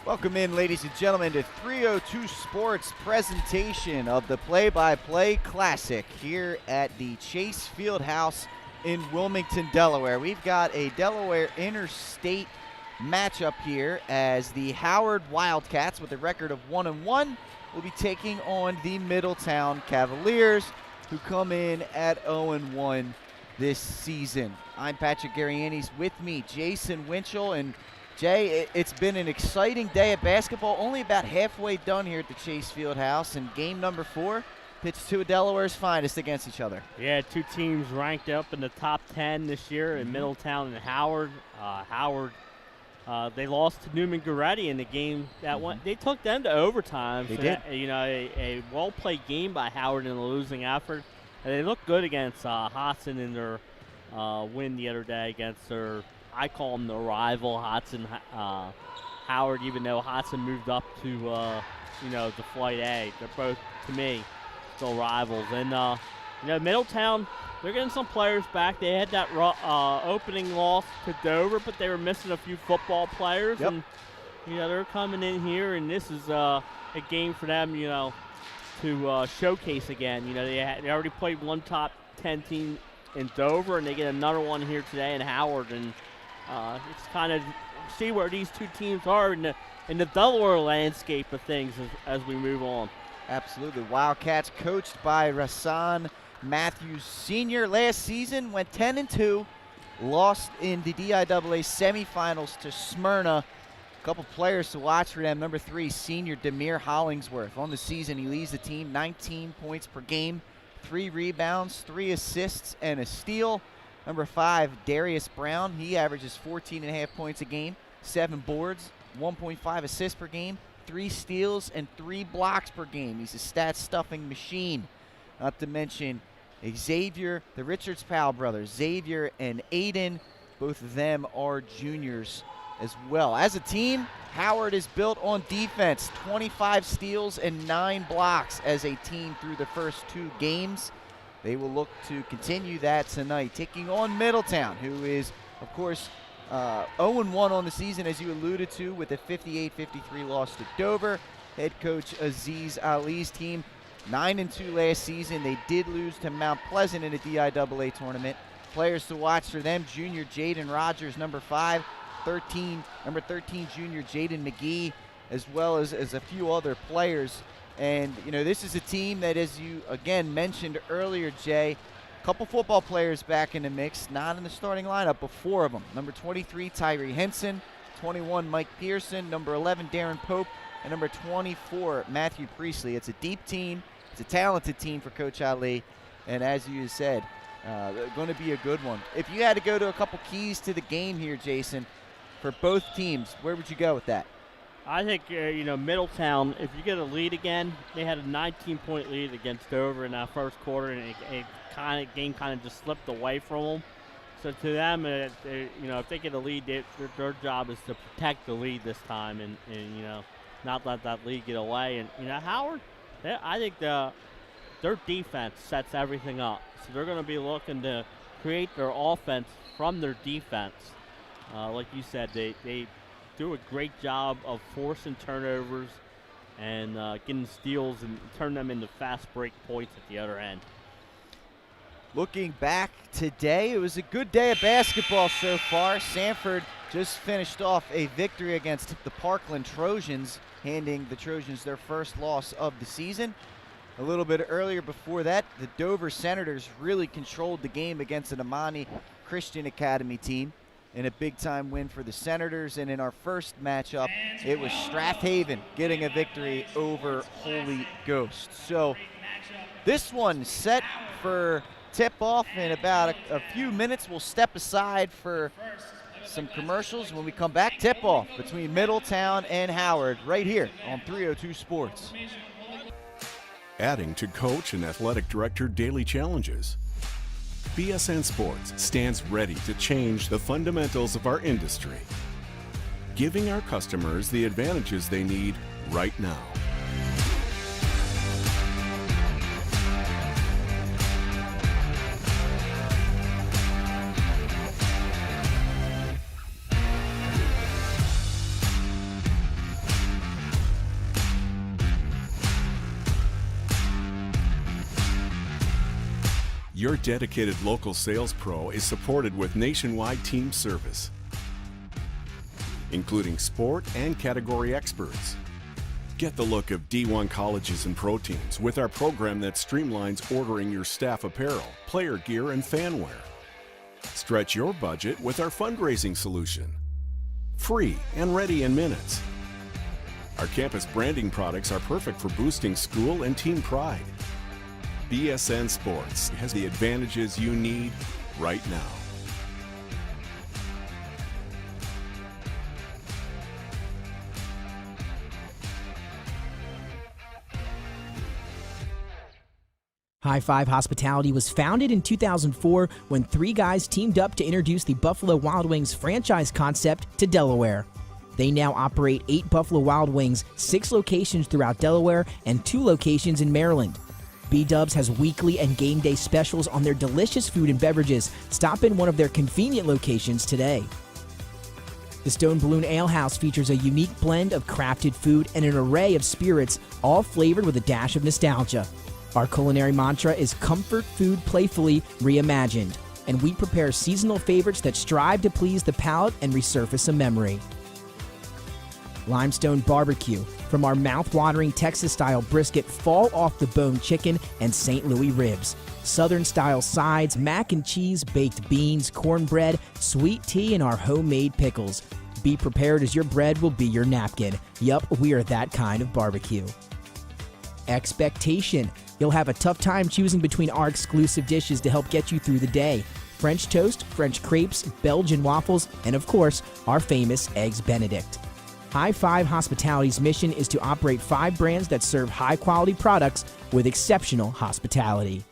Welcome in, ladies and gentlemen, to 302 Sports presentation of the Play-by-Play Classic here at the Chase Fieldhouse in Wilmington, Delaware. We've got a Delaware interstate matchup here as the Howard Wildcats, with a record of 1-1, will be taking on the Middletown Cavaliers, who come in at 0-1 this season. I'm Patrick Garianis. With me, Jason Winchell. And Jay, it's been an exciting day of basketball, only about halfway done here at the Chase Fieldhouse, and game number 4 pits two of Delaware's finest against each other. Yeah, two teams ranked up in the top 10 this year in Middletown and Howard. They lost to Newman Goretti in the game that went. They took them to overtime. They did. A well-played game by Howard in a losing effort. And they looked good against Hodson in their win the other day against their, I call them the rival, Hodson Howard, even though Hodson moved up to the Flight A. They're both, to me, still rivals. And Middletown, they're getting some players back. They had that opening loss to Dover, but they were missing a few football players. Yep. And they're coming in here, and this is a game for them, to showcase again. They already played one top 10 team in Dover, and they get another one here today in Howard. And it's kind of see where these two teams are in the Delaware landscape of things as we move on. Absolutely. Wildcats, coached by Rasan Matthews Sr. Last season went 10-2, lost in the DIAA semifinals to Smyrna. A couple players to watch for them. Number 3, senior Demir Hollingsworth. On the season, he leads the team 19 points per game, 3 rebounds, 3 assists, and a steal. Number 5, Darius Brown. He averages 14.5 points a game, 7 boards, 1.5 assists per game, 3 steals, and 3 blocks per game. He's a stat-stuffing machine. Not to mention Xavier, the Richards Powell brothers, Xavier and Aiden. Both of them are juniors as well. As a team, Howard is built on defense. 25 steals and 9 blocks as a team through the first 2 games. They will look to continue that tonight, taking on Middletown, who is, of course, 0-1 on the season, as you alluded to, with a 58-53 loss to Dover. Head coach Aziz Ali's team, 9-2 last season. They did lose to Mount Pleasant in a DIAA tournament. Players to watch for them: junior Jaden Rogers, number 5, number 13 junior Jaden McGee, as well as a few other players. And this is a team that, as you again mentioned earlier, Jay, a couple football players back in the mix, not in the starting lineup, but 4 of them. Number 23, Tyree Henson; 21, Mike Pearson; number 11, Darren Pope; and number 24, Matthew Priestley. It's a deep team. It's a talented team for Coach Ali. And as you said, going to be a good one. If you had to go to a couple keys to the game here, Jason, for both teams, where would you go with that? I think, Middletown, if you get a lead again, they had a 19-point lead against Dover in that first quarter, and game kind of just slipped away from them. So to them, if they get a lead, their job is to protect the lead this time and not let that lead get away. And, Howard, I think their defense sets everything up. So they're going to be looking to create their offense from their defense. Like you said, they do a great job of forcing turnovers and getting steals and turn them into fast break points at the other end. Looking back today, it was a good day of basketball so far. Sanford just finished off a victory against the Parkland Trojans, handing the Trojans their first loss of the season. A little bit earlier before that, the Dover Senators really controlled the game against an Amani Christian Academy team in a big-time win for the Senators. And in our first matchup, it was Strathaven getting a victory over Holy Ghost. So this one set for tip-off in about a few minutes. We'll step aside for some commercials. When we come back, tip-off between Middletown and Howard right here on 302 Sports. Adding to coach and athletic director daily challenges, BSN Sports stands ready to change the fundamentals of our industry, giving our customers the advantages they need right now. Your dedicated local sales pro is supported with nationwide team service, including sport and category experts. Get the look of D1 colleges and pro teams with our program that streamlines ordering your staff apparel, player gear, and fanwear. Stretch your budget with our fundraising solution. Free and ready in minutes. Our campus branding products are perfect for boosting school and team pride. BSN Sports has the advantages you need right now. High Five Hospitality was founded in 2004 when three guys teamed up to introduce the Buffalo Wild Wings franchise concept to Delaware. They now operate 8 Buffalo Wild Wings, 6 locations throughout Delaware, and 2 locations in Maryland. B-Dubs has weekly and game day specials on their delicious food and beverages. Stop in one of their convenient locations today. The Stone Balloon Ale House features a unique blend of crafted food and an array of spirits, all flavored with a dash of nostalgia. Our culinary mantra is comfort food playfully reimagined, and we prepare seasonal favorites that strive to please the palate and resurface a memory. Limestone Barbecue, from our mouth-watering Texas-style brisket, fall-off-the-bone chicken, and St. Louis ribs. Southern-style sides, mac and cheese, baked beans, cornbread, sweet tea, and our homemade pickles. Be prepared as your bread will be your napkin. Yup, we are that kind of barbecue. Expectation. You'll have a tough time choosing between our exclusive dishes to help get you through the day. French toast, French crepes, Belgian waffles, and of course, our famous Eggs Benedict. High Five Hospitality's mission is to operate 5 brands that serve high-quality products with exceptional hospitality.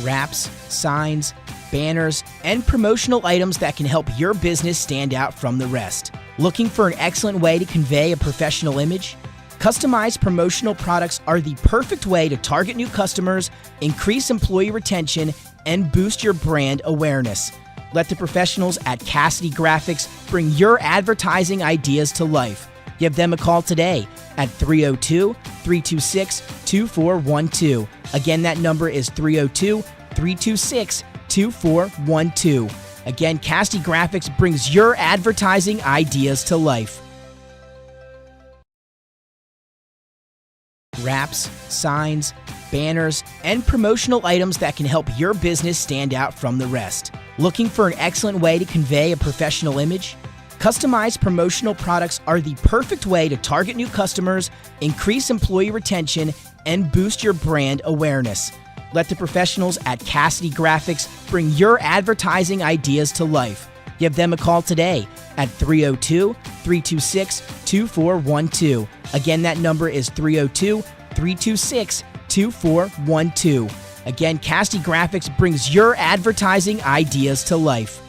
Wraps, signs, banners, and promotional items that can help your business stand out from the rest. Looking for an excellent way to convey a professional image? Customized promotional products are the perfect way to target new customers, increase employee retention, and boost your brand awareness. Let the professionals at Cassidy Graphics bring your advertising ideas to life. Give them a call today at 302-326-2412. Again, that number is 302-326-2412. Again, Cassidy Graphics brings your advertising ideas to life. Wraps, signs, banners, and promotional items that can help your business stand out from the rest. Looking for an excellent way to convey a professional image? Customized promotional products are the perfect way to target new customers, increase employee retention, and boost your brand awareness. Let the professionals at Cassidy Graphics bring your advertising ideas to life. Give them a call today at 302-326-2412. Again, that number is 302-326-2412. Again, Cassidy Graphics brings your advertising ideas to life.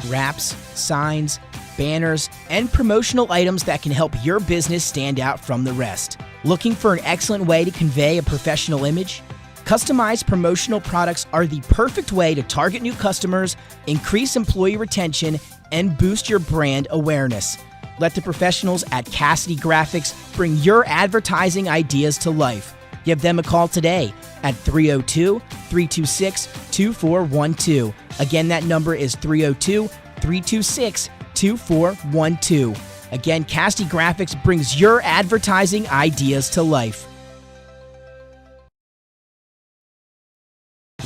Wraps, signs, banners, and promotional items that can help your business stand out from the rest. Looking for an excellent way to convey a professional image? Customized promotional products are the perfect way to target new customers, increase employee retention, and boost your brand awareness. Let the professionals at Cassidy Graphics bring your advertising ideas to life. Give them a call today at 302-326-2412. Again, that number is 302-326-2412. Again, Cassidy Graphics brings your advertising ideas to life.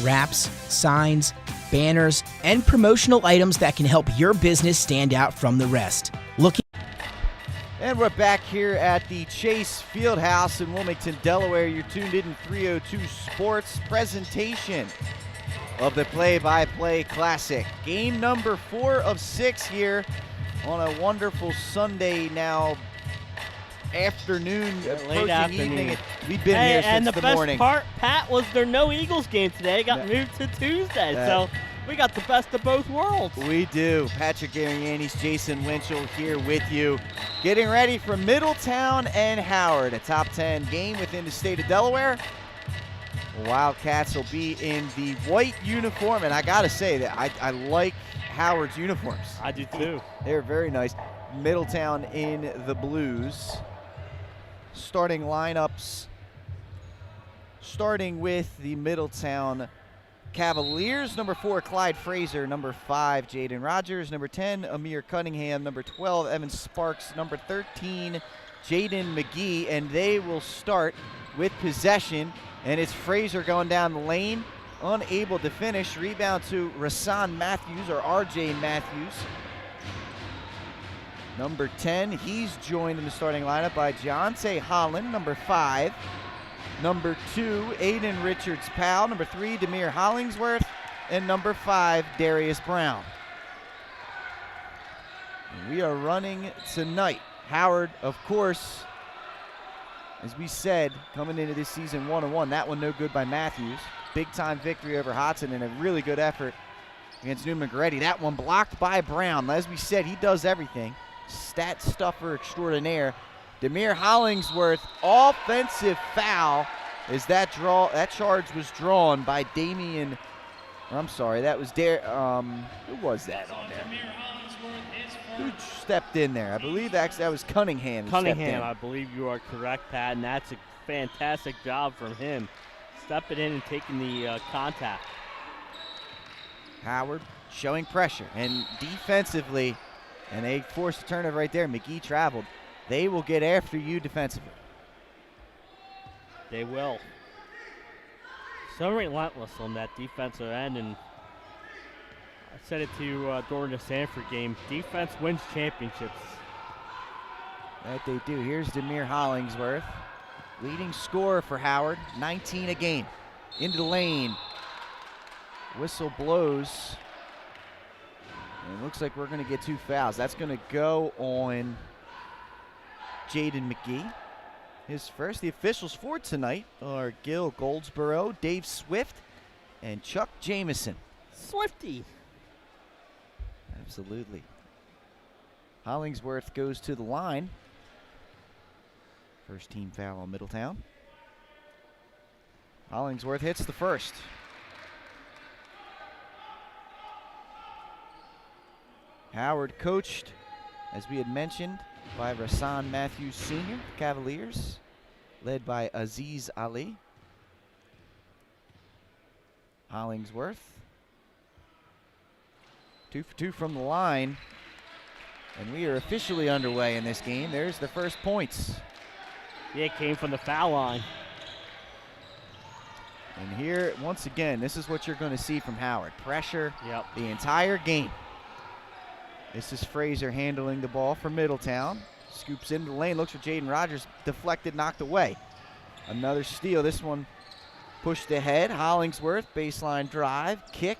Wraps, signs, banners, and promotional items that can help your business stand out from the rest. And we're back here at the Chase Fieldhouse in Wilmington, Delaware. You're tuned in 302 Sports presentation of the Play-by-Play Classic. Game number 4 of 6 here on a wonderful Sunday now afternoon, late afternoon. evening. We've been here since the morning. And the best part, Pat, was there no Eagles game today. It got moved to Tuesday, so we got the best of both worlds. We do. Patrick Arianes, Jason Winchell here with you. Getting ready for Middletown and Howard, a top 10 game within the state of Delaware. Wildcats will be in the white uniform, and I got to say that I like Howard's uniforms. I do too. They're very nice. Middletown in the blues. Starting lineups starting with the Middletown Cavaliers. Number 4, Clyde Fraser. Number 5, Jaden Rogers. Number 10, Amir Cunningham. Number 12, Evan Sparks. Number 13, Jaden McGee. And they will start with possession. And it's Fraser going down the lane, unable to finish. Rebound to Rasan Matthews, or RJ Matthews. Number 10, he's joined in the starting lineup by Deontay Holland. Number 5, number 2, Aiden Richards-Powell. Number 3, Demir Hollingsworth. And number 5, Darius Brown. And we are running tonight. Howard, of course, as we said, coming into this season 1-1. That one no good by Matthews. Big-time victory over Hodson and a really good effort against Newman Goretti. That one blocked by Brown. As we said, he does everything. Stat stuffer extraordinaire. Demir Hollingsworth, offensive foul, as that charge was drawn by Damian. I'm sorry, that was who was that on there? Who stepped in there? I believe that was Cunningham. Cunningham, I believe you are correct, Pat, and that's a fantastic job from him, stepping in and taking the contact. Howard showing pressure, and defensively, and they forced a turnover right there. McGee traveled. They will get after you defensively. They will. So relentless on that defensive end, and I said it to you during the Sanford game. Defense wins championships. That they do. Here's Demir Hollingsworth, leading scorer for Howard, 19 a game. Into the lane. Whistle blows. And it looks like we're going to get 2 fouls. That's going to go on Jaden McGee. His first. The officials for tonight are Gil Goldsboro, Dave Swift, and Chuck Jameson. Swifty. Absolutely. Hollingsworth goes to the line. First team foul on Middletown. Hollingsworth hits the first. Howard coached, as we had mentioned, by Rasan Matthews Sr., Cavaliers, led by Aziz Ali. Hollingsworth, 2 for 2 from the line, and we are officially underway in this game. There's the first points. Yeah, it came from the foul line. And here, once again, this is what you're going to see from Howard. Pressure the entire game. This is Fraser handling the ball for Middletown. Scoops into the lane, looks for Jaden Rogers, deflected, knocked away. Another steal, this one pushed ahead. Hollingsworth, baseline drive, kick,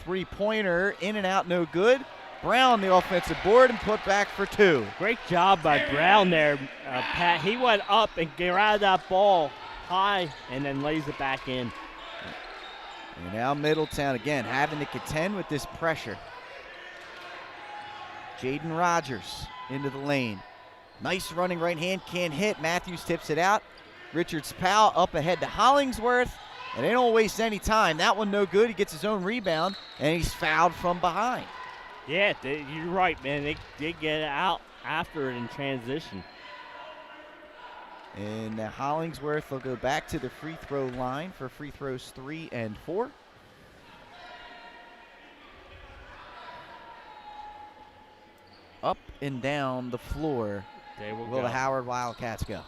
3-pointer, in and out, no good. Brown, the offensive board, and put back for 2. Great job by Brown there, Pat. He went up and grabbed that ball high and then lays it back in. And now Middletown again having to contend with this pressure. Jaden Rogers into the lane. Nice running right hand, can't hit. Matthews tips it out. Richards-Powell up ahead to Hollingsworth, and they don't waste any time. That one no good. He gets his own rebound, and he's fouled from behind. Yeah, you're right, man. They did get out after it in transition. And Hollingsworth will go back to the free throw line for free throws 3 and 4. Up and down the floor will the Howard Wildcats go.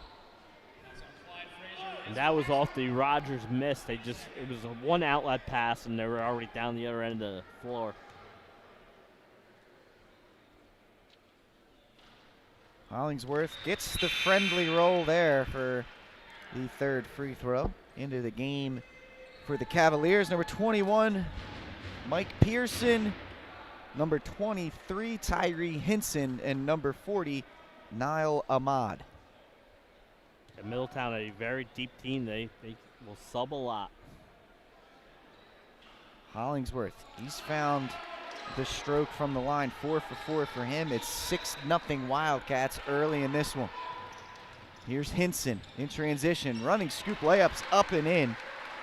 And that was off the Rogers miss. It was a one outlet pass, and they were already down the other end of the floor. Hollingsworth gets the friendly roll there for the 3rd free throw into the game for the Cavaliers. Number 21, Mike Pearson. Number 23, Tyree Hinson. And number 40, Niall Ahmad. And Middletown, a very deep team. They will sub a lot. Hollingsworth, he's found the stroke from the line. 4 for 4 for him. It's 6-0 Wildcats early in this one. Here's Hinson in transition, running scoop layups up and in,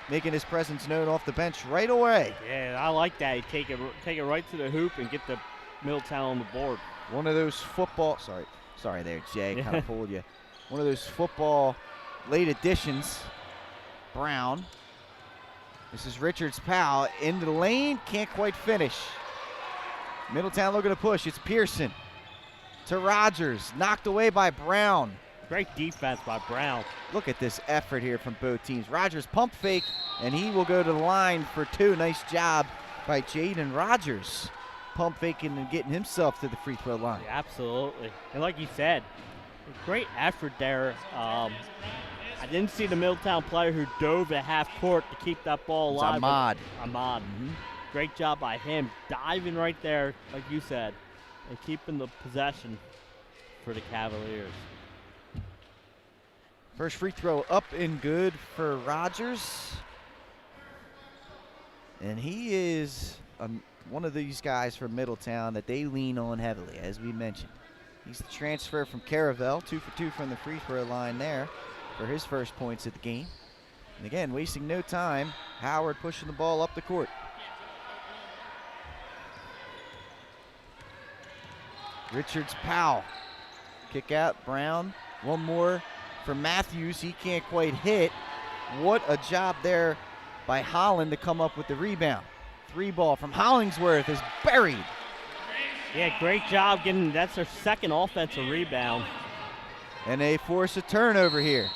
making his presence known off the bench right away. Yeah, I like that. You take it right to the hoop and get the Middletown on the board. One of those football, sorry there, Jay, kind of pulled you. One of those football late additions. Brown. This is Richards' pal into the lane, can't quite finish. Middletown looking to push. It's Pearson to Rogers, knocked away by Brown. Great defense by Brown. Look at this effort here from both teams. Rogers pump fake, and he will go to the line for two. Nice job by Jaden Rogers. Pump faking and getting himself to the free throw line. Yeah, absolutely. And like you said, great effort there. I didn't see the Middletown player who dove at half court to keep that ball It's alive. Ahmad. Ahmad. Great job by him, diving right there, like you said, and keeping the possession for the Cavaliers. First free throw up and good for Rogers. And he is one of these guys from Middletown that they lean on heavily, as we mentioned. He's the transfer from Caravel, 2 for 2 from the free throw line there for his first points of the game. And again, wasting no time, Howard pushing the ball up the court. Richards Powell, kick out, Brown, one more for Matthews, he can't quite hit. What a job there by Holland to come up with the rebound. 3 ball from Hollingsworth is buried. Yeah, great job getting, that's their second offensive rebound. And they force a turnover here.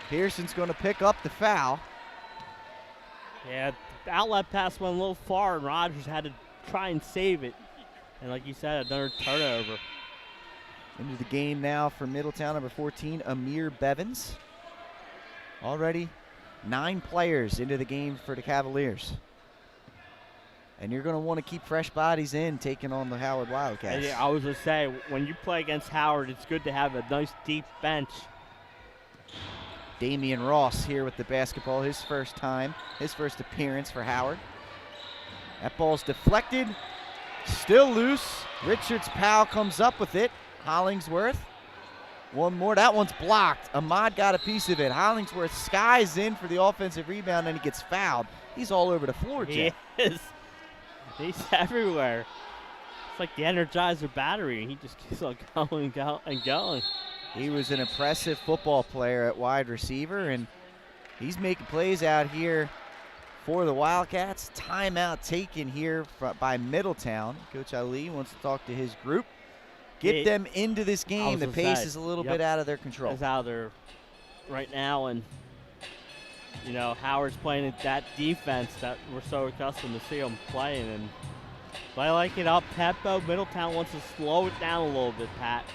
Pearson's going to pick up the foul. Yeah, the outlet pass went a little far and Rogers had to try and save it. And like you said, another turnover. Into the game now for Middletown, number 14, Amir Bevins. Already 9 players into the game for the Cavaliers. And you're going to want to keep fresh bodies in, taking on the Howard Wildcats. Yeah, I was going to say, when you play against Howard, it's good to have a nice deep bench. Damian Ross here with the basketball, his first time, his first appearance for Howard. That ball's deflected, still loose. Richards Powell comes up with it. Hollingsworth, one more, that one's blocked. Ahmad got a piece of it. Hollingsworth skies in for the offensive rebound and he gets fouled. He's all over the floor, Jeff. He is. He's everywhere. It's like the Energizer battery, and he just keeps on going and going. He was an impressive football player at wide receiver, and he's making plays out here for the Wildcats. Timeout taken here by Middletown. Coach Ali wants to talk to his group. Get them into this game. The pace is a little bit out of their control. It's out of there right now, and you know, Howard's playing at that defense that we're so accustomed to see him playing, and I like it up tempo. Middletown wants to slow it down a little bit, Pat.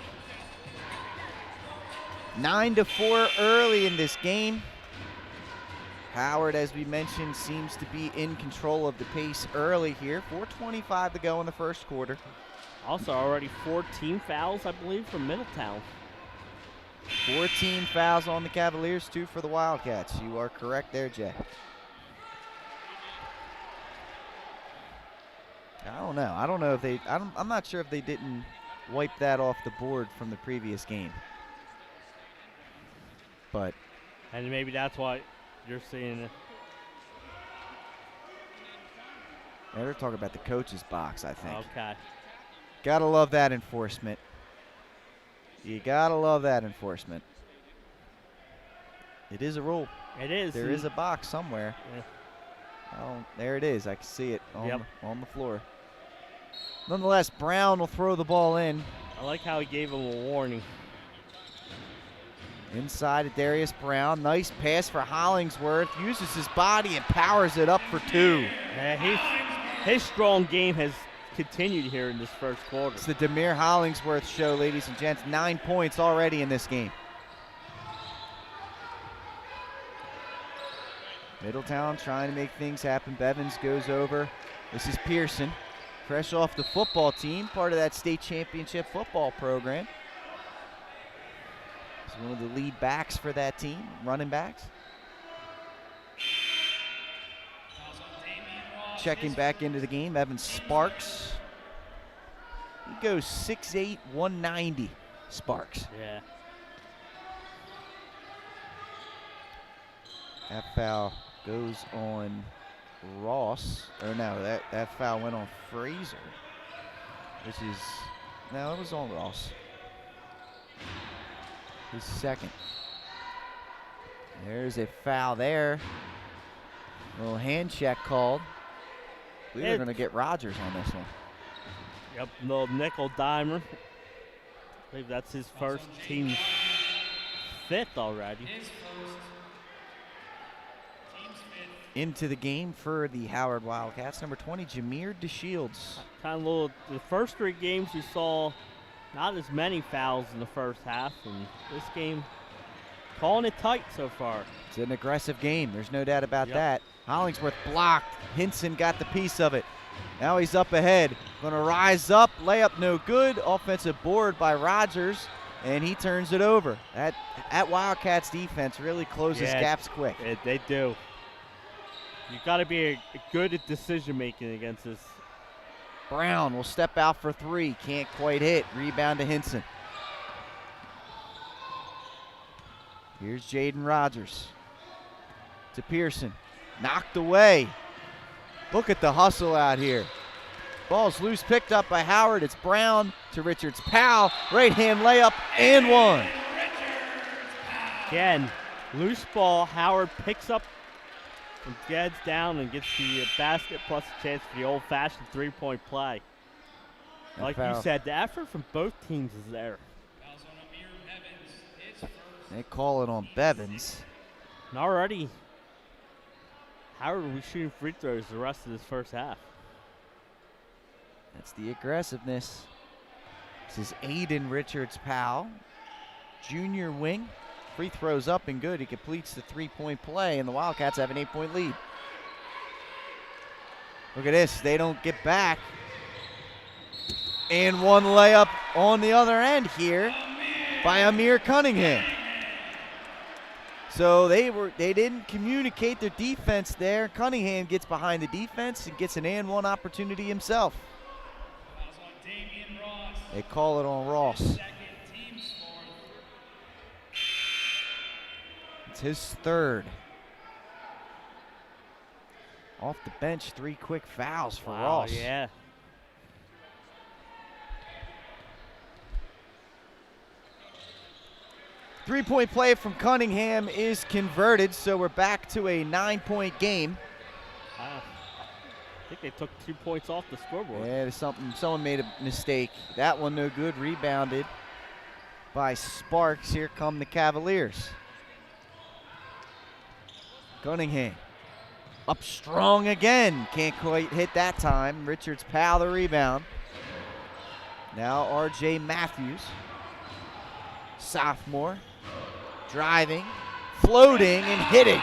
9-4 early in this game. Howard, as we mentioned, seems to be in control of the pace early here. 4:25 to go in the first quarter. Also, already 14 fouls, I believe, from Middletown. 14 fouls on the Cavaliers, 2 for the Wildcats. You are correct there, Jay. I don't know. I don't know if they. I'm not sure if they didn't wipe that off the board from the previous game. But. And maybe that's why you're seeing it. Yeah, they're talking about the coach's box, I think. Okay. Gotta love that enforcement. You gotta love that enforcement. It is a rule. It is. There is a box somewhere. Yeah. Oh, there it is. I can see it on the floor. Nonetheless, Brown will throw the ball in. I like how he gave him a warning. Inside of Darius Brown. Nice pass for Hollingsworth. Uses his body and powers it up for 2. Yeah, his strong game has continued here in this first quarter. It's the Demir Hollingsworth show, ladies and gents. 9 points already in this game. Middletown trying to make things happen. Bevins goes over. This is Pearson, fresh off the football team, part of that state championship football program. He's one of the lead backs for that team, running backs. Checking back into the game, Evan Sparks. He goes 6'8", 190, Sparks. Yeah. That foul goes on Ross. Or no, that foul went on Fraser. Which is, no, it was on Ross. His second. There's a foul there. Little hand check called. I believe they're going to get Rogers on this one. Yep, little nickel dimer. I believe that's his first, team 5th already. Into the game for the Howard Wildcats, number 20, Jameer DeShields. Kind of little. The first 3 games you saw not as many fouls in the first half, and this game calling it tight so far. It's an aggressive game. There's no doubt about that. Hollingsworth blocked. Hinson got the piece of it. Now he's up ahead. Going to rise up. Layup no good. Offensive board by Rogers, and he turns it over. That Wildcats defense really closes gaps quick. They do. You got to be good at decision making against this. Brown will step out for 3. Can't quite hit. Rebound to Hinson. Here's Jaden Rogers to Pearson. Knocked away. Look at the hustle out here. Ball's loose, picked up by Howard. It's Brown to Richards. Powell, right hand layup, and one. Again, loose ball. Howard picks up and gets down and gets the basket plus a chance for the old-fashioned 3-point play. Like you said, the effort from both teams is there. They call it on Bevins. And already, Howard will be shooting free throws the rest of this first half. That's the aggressiveness. This is Aiden Richards-Powell, junior wing. Free throws up and good. He completes the 3-point play, and the Wildcats have an 8-point lead. Look at this. They don't get back. And one layup on the other end here by Amir Cunningham. So they didn't communicate their defense there. Cunningham gets behind the defense and gets an and one opportunity himself. They call it on Ross. It's his 3rd. Off the bench, 3 quick fouls for Ross. Yeah. Three-point play from Cunningham is converted, so we're back to a 9-point game. I think they took 2 points off the scoreboard. Yeah, there's someone made a mistake. That one no good, rebounded by Sparks. Here come the Cavaliers. Cunningham up strong again. Can't quite hit that time. Richards-Powell the rebound. Now R.J. Matthews, sophomore, driving, floating, and hitting.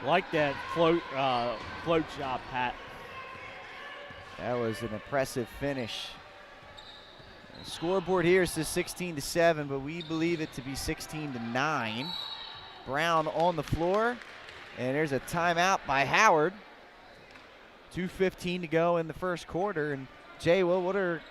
Like that float shot, Pat. That was an impressive finish. The scoreboard here says 16-7, but we believe it to be 16-9. Brown on the floor, and there's a timeout by Howard. 2:15 to go in the first quarter. And Jay, well, what are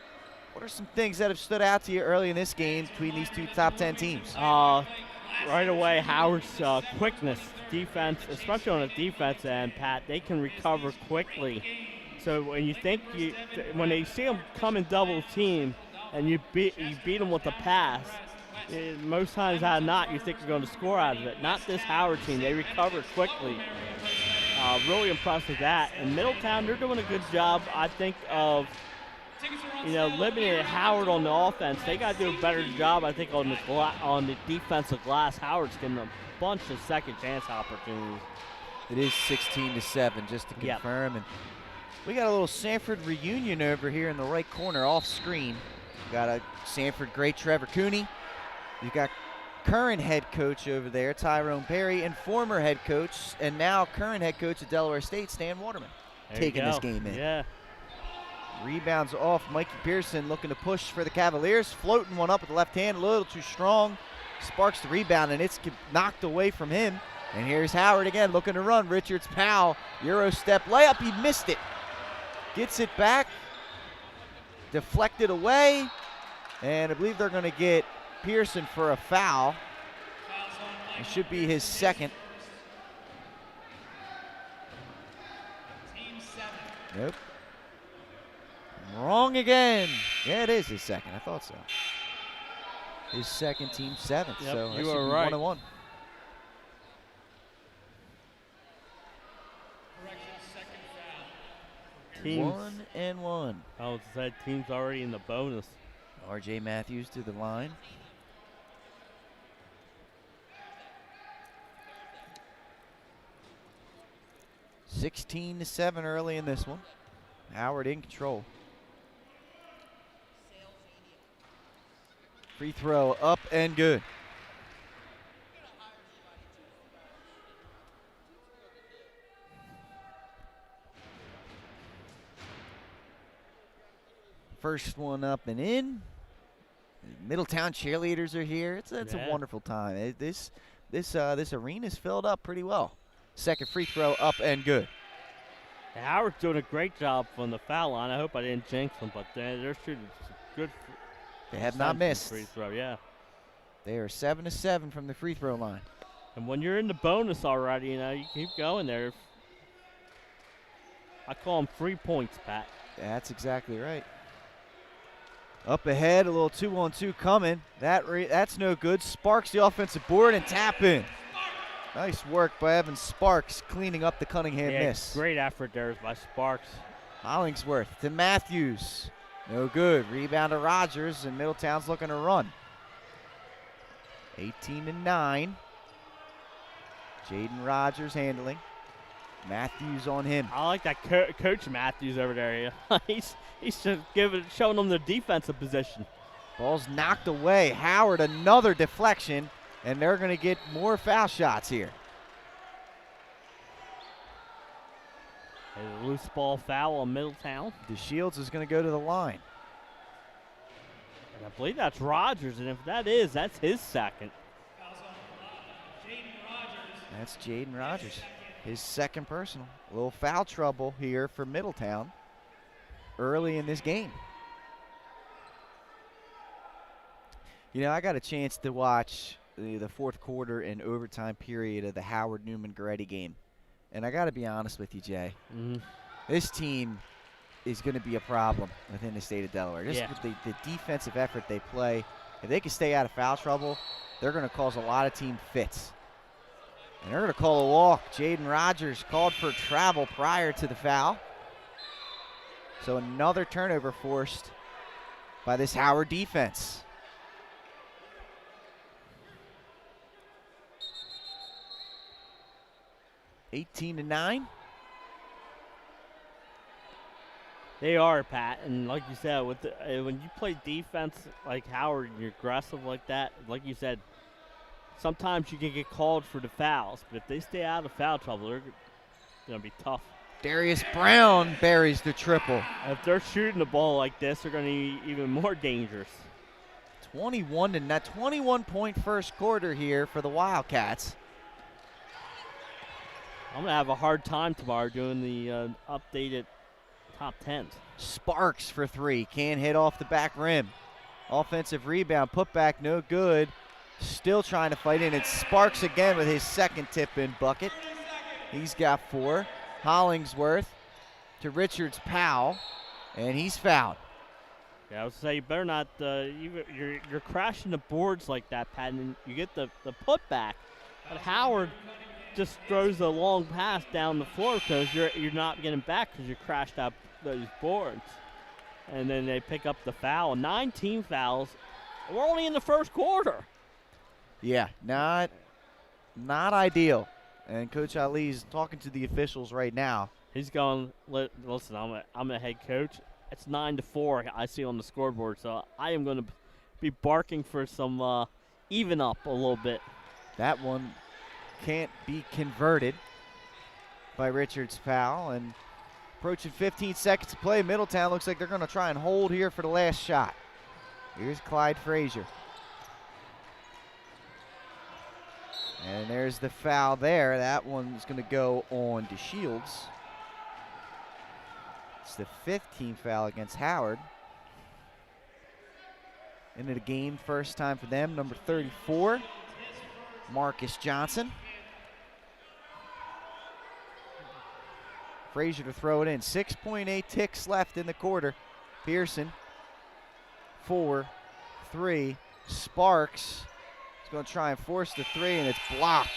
some things that have stood out to you early in this game between these two top 10 teams? Right away, Howard's quickness, defense, especially on the defense end, Pat, they can recover quickly. So when you think when they see them come in double team and you beat them with a pass, most times out of not, you think you're going to score out of it. Not this Howard team. They recover quickly. Really impressed with that. And Middletown, they're doing a good job, I think, of limiting Howard on the offense. They got to do a better job, I think, on the defensive glass. Howard's getting a bunch of second chance opportunities. It is 16-7, just to confirm. And we got a little Sanford reunion over here in the right corner, off screen. Got a Sanford great Trevor Cooney. You've got current head coach over there, Tyrone Perry, and former head coach and now current head coach at Delaware State, Stan Waterman, taking this game in. Yeah. Rebounds off. Mikey Pearson looking to push for the Cavaliers. Floating one up with the left hand, a little too strong. Sparks the rebound, and it's knocked away from him. And here's Howard again looking to run. Richards-Powell, Euro step layup. He missed it. Gets it back. Deflected away. And I believe they're going to get Pearson for a foul. It should be his 2nd. Nope. Wrong again. Yeah, it is his 2nd. I thought so. His 2nd, team 7th. Yep, so you were right. 1-1. Teams. 1-1. I was said team's already in the bonus. R.J. Matthews to the line. (16-7) early in this one. Howard in control. Free throw up and good. First one up and in. Middletown cheerleaders are here. It's a wonderful time. This arena's filled up pretty well. Second free throw up and good. Howard's doing a great job from the foul line. I hope I didn't jinx them, but they're shooting good. They have not missed. Free throw, yeah. They are 7-7 from the free throw line. And when you're in the bonus already, you keep going there. I call them 3 points, Pat. That's exactly right. Up ahead, a little 2-on-2 coming. That's no good. Sparks the offensive board and tap in. Nice work by Evan Sparks cleaning up the Cunningham miss. Great effort there by Sparks. Hollingsworth to Matthews. No good. Rebound to Rogers, and Middletown's looking to run. 18-9. Jaden Rogers handling. Matthews on him. I like that Coach Matthews over there. He's just showing them the defensive position. Ball's knocked away. Howard, another deflection, and they're going to get more foul shots here. A loose ball foul on Middletown. DeShields is going to go to the line. And I believe that's Rogers, and if that is, that's his second. That's Jaden Rogers. His second personal. A little foul trouble here for Middletown early in this game. You know, I got a chance to watch the fourth quarter and overtime period of the Howard Newman-Goretti game. And I got to be honest with you, Jay. This team is going to be a problem within the state of Delaware. Just the defensive effort they play. If they can stay out of foul trouble, they're going to cause a lot of team fits. And they're going to call a walk. Jaden Rogers called for travel prior to the foul. So another turnover forced by this Howard defense. (18-9). They are, Pat, and like you said, when you play defense like Howard and you're aggressive like that, like you said, sometimes you can get called for the fouls, but if they stay out of foul trouble, they're going to be tough. Darius Brown buries the triple. If they're shooting the ball like this, they're going to be even more dangerous. 21-point first quarter here for the Wildcats. I'm going to have a hard time tomorrow doing the updated top 10s. Sparks for three. Can't hit off the back rim. Offensive rebound. Put back no good. Still trying to fight in. It's Sparks again with his second tip-in bucket. He's got 4. Hollingsworth to Richards Powell, and he's fouled. Yeah, I would say you better not. You're crashing the boards like that, Pat, and you get the putback. But Howard just throws a long pass down the floor because you're not getting back because you crashed out those boards. And then they pick up the foul. 19 fouls. We're only in the first quarter. Yeah, not ideal. And Coach Ali's talking to the officials right now. He's going, listen, I'm a head coach. It's 9-4 I see on the scoreboard, so I am going to be barking for some even up a little bit. That one can't be converted by Richards Powell. And approaching 15 seconds to play, Middletown looks like they're going to try and hold here for the last shot. Here's Clyde Frazier. And there's the foul there. That one's going to go on DeShields. It's the 15th foul against Howard. Into the game, first time for them, number 34, Marcus Johnson. Frazier to throw it in. 6.8 ticks left in the quarter. Pearson, 4, 3, Sparks. Going to try and force the 3, and it's blocked.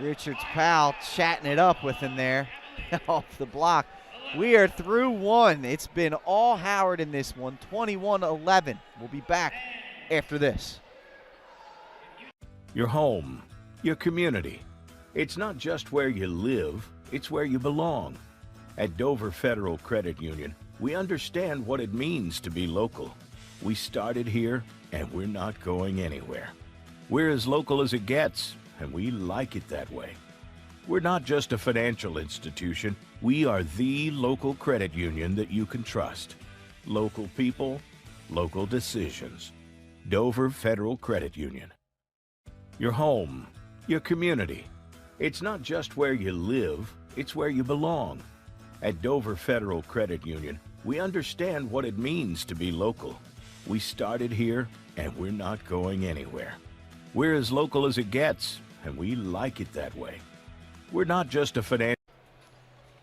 Richards Powell chatting it up with him there. off the block. We are through one. It's been all Howard in this one, 21-11. We'll be back after this. Your home, your community. It's not just where you live, it's where you belong. At Dover Federal Credit Union, we understand what it means to be local. We started here, and we're not going anywhere. We're as local as it gets, and we like it that way. We're not just a financial institution, we are the local credit union that you can trust. Local people, local decisions. Dover Federal Credit Union. Your home, your community. It's not just where you live, it's where you belong. At Dover Federal Credit Union, we understand what it means to be local. We started here, and we're not going anywhere. We're as local as it gets, and we like it that way. We're not just a financial...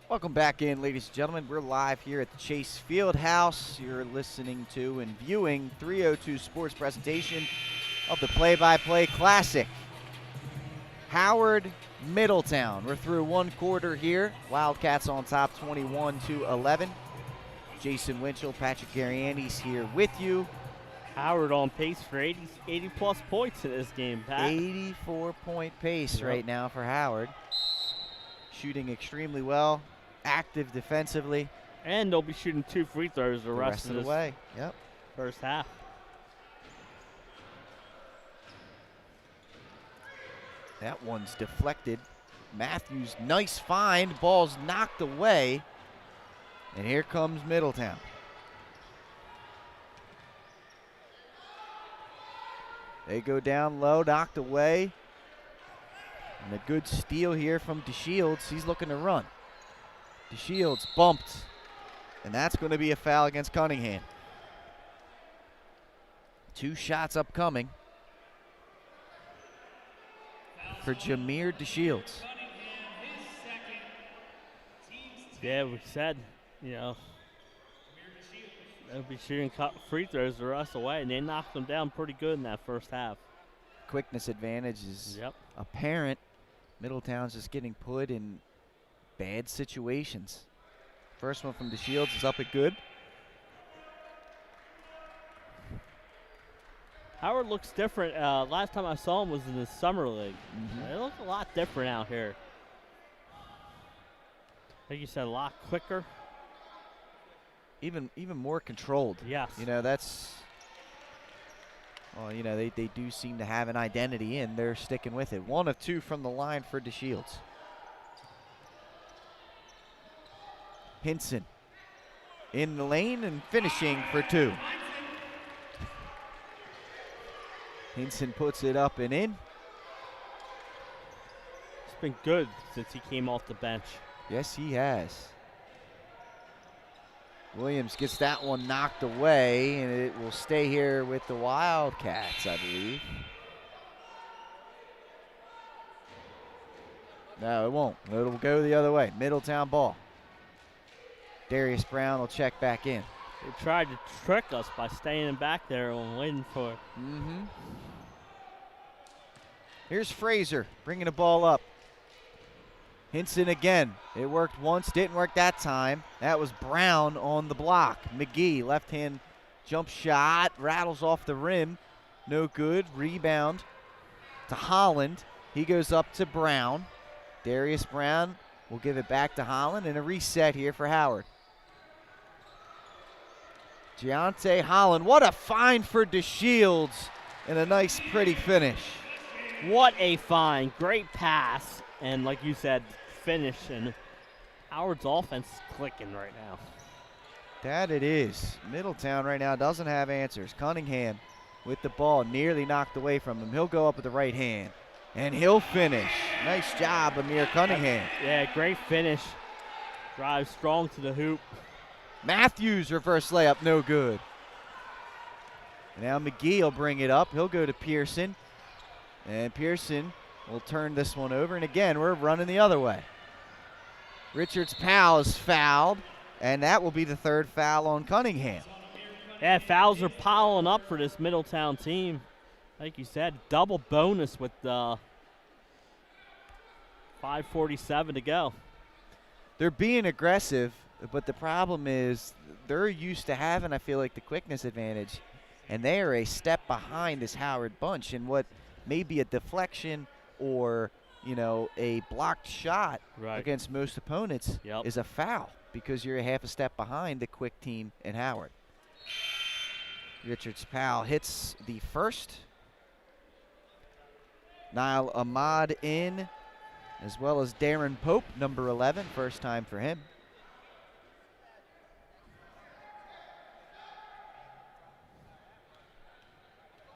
Welcome back in, ladies and gentlemen. We're live here at the Chase Field House. You're listening to and viewing 302 Sports presentation of the play-by-play Classic. Howard, Middletown. We're through one quarter here. Wildcats on top 21-11. Jason Winchell, Patrick Gariandes here with you. Howard on pace for 80-plus points in this game, Pat. 84-point pace right now for Howard. Shooting extremely well, active defensively. And they'll be shooting 2 free throws the rest of the this way. Yep. first half. That one's deflected. Matthews, nice find. Ball's knocked away. And here comes Middletown. They go down low, knocked away. And a good steal here from DeShields. He's looking to run. DeShields bumped. And that's going to be a foul against Cunningham. 2 shots upcoming for Jameer DeShields. Yeah, we said, you know, they'll be shooting free throws the rest of the way, and they knocked them down pretty good in that first half. Quickness advantage is apparent. Middletown's just getting put in bad situations. First one from DeShields is up at good. Howard looks different. Last time I saw him was in the summer league. They look a lot different out here. Like you said, a lot quicker. Even more controlled. Yes. You know, that's, well, you know, they do seem to have an identity, and they're sticking with it. 1 of 2 from the line for DeShields. Hinson in the lane and finishing for 2. Hinson puts it up and in. It's been good since he came off the bench. Yes, he has. Williams gets that one knocked away, and it will stay here with the Wildcats, I believe. No, it won't. It'll go the other way. Middletown ball. Darius Brown will check back in. They tried to trick us by staying back there and waiting for it. Here's Frazier bringing the ball up. Hinson again. It worked once, didn't work that time. That was Brown on the block. McGee, left hand jump shot, rattles off the rim. No good. Rebound to Holland. He goes up to Brown. Darius Brown will give it back to Holland, and a reset here for Howard. Deontay Holland, what a find for DeShields, and a nice, pretty finish. What a find. Great pass. And like you said, finish. And Howard's offense is clicking right now. That it is. Middletown right now doesn't have answers. Cunningham with the ball nearly knocked away from him. He'll go up with the right hand, and he'll finish. Nice job, Amir Cunningham. Yeah, great finish. Drives strong to the hoop. Matthews reverse layup, no good. Now McGee will bring it up. He'll go to Pearson. And Pearson will turn this one over. And again, we're running the other way. Richards-Powell is fouled. And that will be the 3rd foul on Cunningham. Yeah, fouls are piling up for this Middletown team. Like you said, double bonus with 5:47 to go. they're being aggressive, but the problem is they're used to having, I feel like, the quickness advantage, and they are a step behind this Howard bunch. And what may be a deflection or, you know, a blocked shot against most opponents is a foul because you're a half a step behind the quick team in Howard. Richards Powell hits the first. Niall Ahmad in, as well as Darren Pope, number 11, first time for him.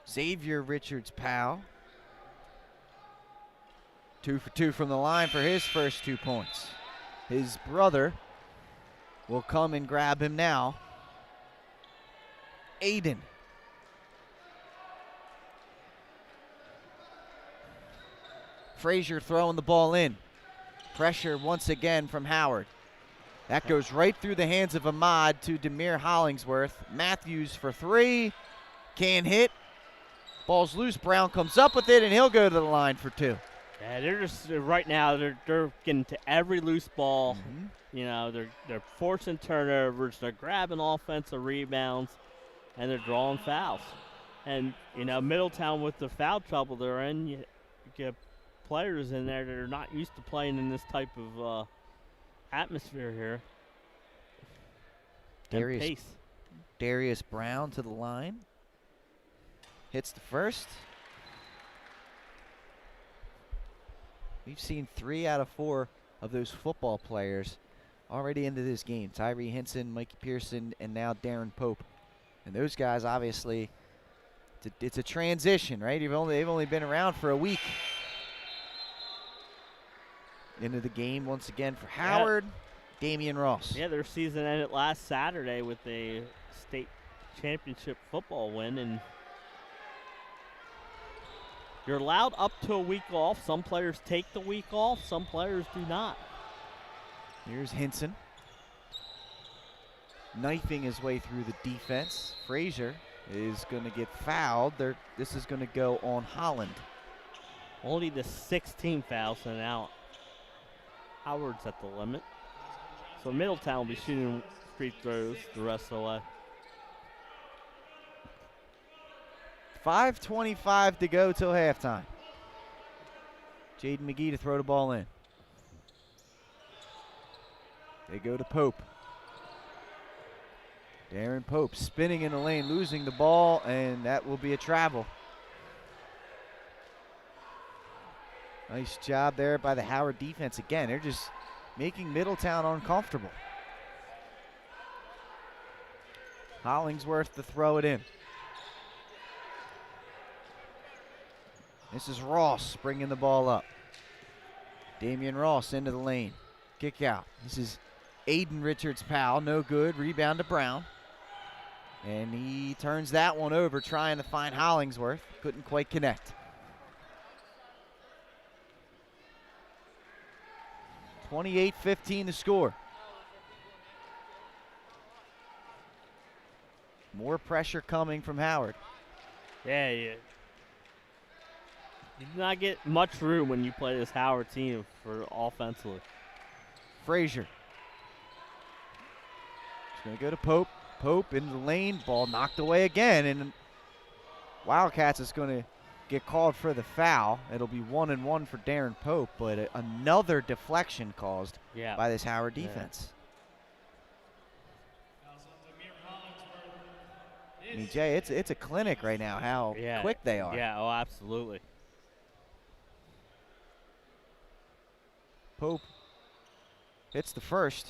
Xavier Richards Powell, 2 for 2 from the line for his first 2 points. His brother will come and grab him now. Aiden. Frazier throwing the ball in. Pressure once again from Howard. That goes right through the hands of Ahmad to Demir Hollingsworth. Matthews for 3. Can't hit. Ball's loose. Brown comes up with it, and he'll go to the line for 2. Yeah, they're just right now. They're getting to every loose ball. You know, they're forcing turnovers. They're grabbing offensive rebounds, and they're drawing fouls. And you know, Middletown with the foul trouble they're in, you get players in there that are not used to playing in this type of atmosphere here. Darius Brown to the line. Hits the first. We've seen 3 out of 4 of those football players already into this game. Tyree Hinson, Mikey Pearson, and now Darren Pope. And those guys, obviously, it's a transition, right? They've only been around for a week. Into the game once again for Howard, Damian Ross. Yeah, their season ended last Saturday with a state championship football win, and you're allowed up to a week off. Some players take the week off, some players do not. Here's Hinson. Knifing his way through the defense. Frazier is going to get fouled. This is going to go on Holland. Only the 16 fouls, and now Howard's at the limit. So Middletown will be shooting free throws the rest of the way. 5:25 to go till halftime. Jaden McGee to throw the ball in. They go to Pope. Darren Pope spinning in the lane, losing the ball, and that will be a travel. Nice job there by the Howard defense. Again, they're just making Middletown uncomfortable. Hollingsworth to throw it in. This is Ross bringing the ball up. Damian Ross into the lane. Kick out. This is Aiden Richards Powell. No good. Rebound to Brown. And he turns that one over trying to find Hollingsworth. Couldn't quite connect. 28-15 to score. More pressure coming from Howard. Yeah, you do not get much room when you play this Howard team for offensively. Frazier. He's going to go to Pope. Pope in the lane. Ball knocked away again. And Wildcats is going to get called for the foul. It'll be 1-1 for Darren Pope, but another deflection caused by this Howard defense. I mean, Jay, it's a clinic right now how quick they are. Yeah, oh, absolutely. Pope hits the first.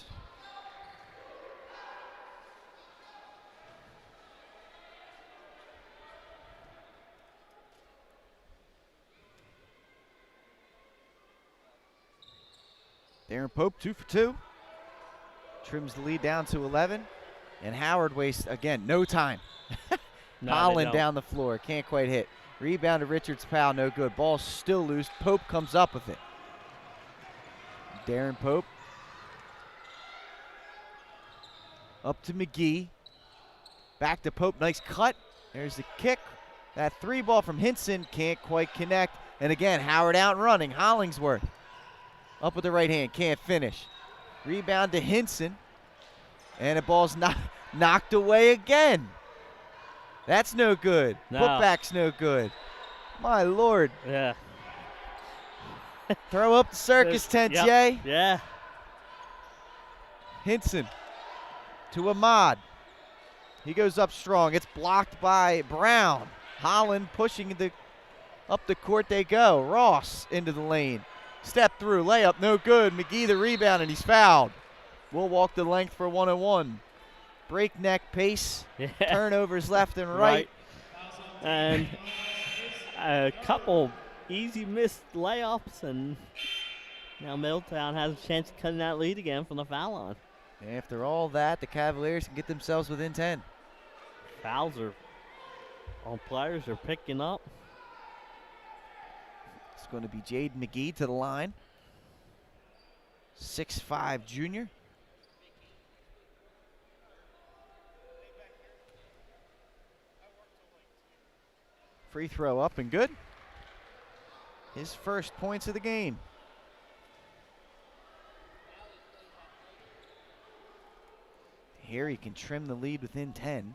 Darren Pope 2 for 2. Trims the lead down to 11. And Howard wastes, again, no time. Holland down the floor, can't quite hit. Rebound to Richards Powell, no good. Ball still loose. Pope comes up with it. Darren Pope. Up to McGee. Back to Pope, nice cut. There's the kick. That 3 ball from Hinson can't quite connect. And again, Howard out and running. Hollingsworth. Up with the right hand, can't finish. Rebound to Hinson. And the ball's knocked away again. That's no good. No. Putback's no good. My Lord. Yeah. Throw up the circus tent, Yep. Jay. Yeah. Hinson to Ahmad. He goes up strong. It's blocked by Brown. Holland pushing up the court they go. Ross into the lane. Step through, layup, no good. McGee the rebound, and he's fouled. We'll walk the length for 1-on-1. Breakneck pace. Yeah. Turnovers left and right. And a couple easy missed layups, and now Middletown has a chance of cutting that lead again from the foul line. After all that, the Cavaliers can get themselves within 10. Fouls are on players are picking up. It's going to be Jaden McGee to the line. 6'5" junior. Free throw up and good. His first points of the game. Here he can trim the lead within 10.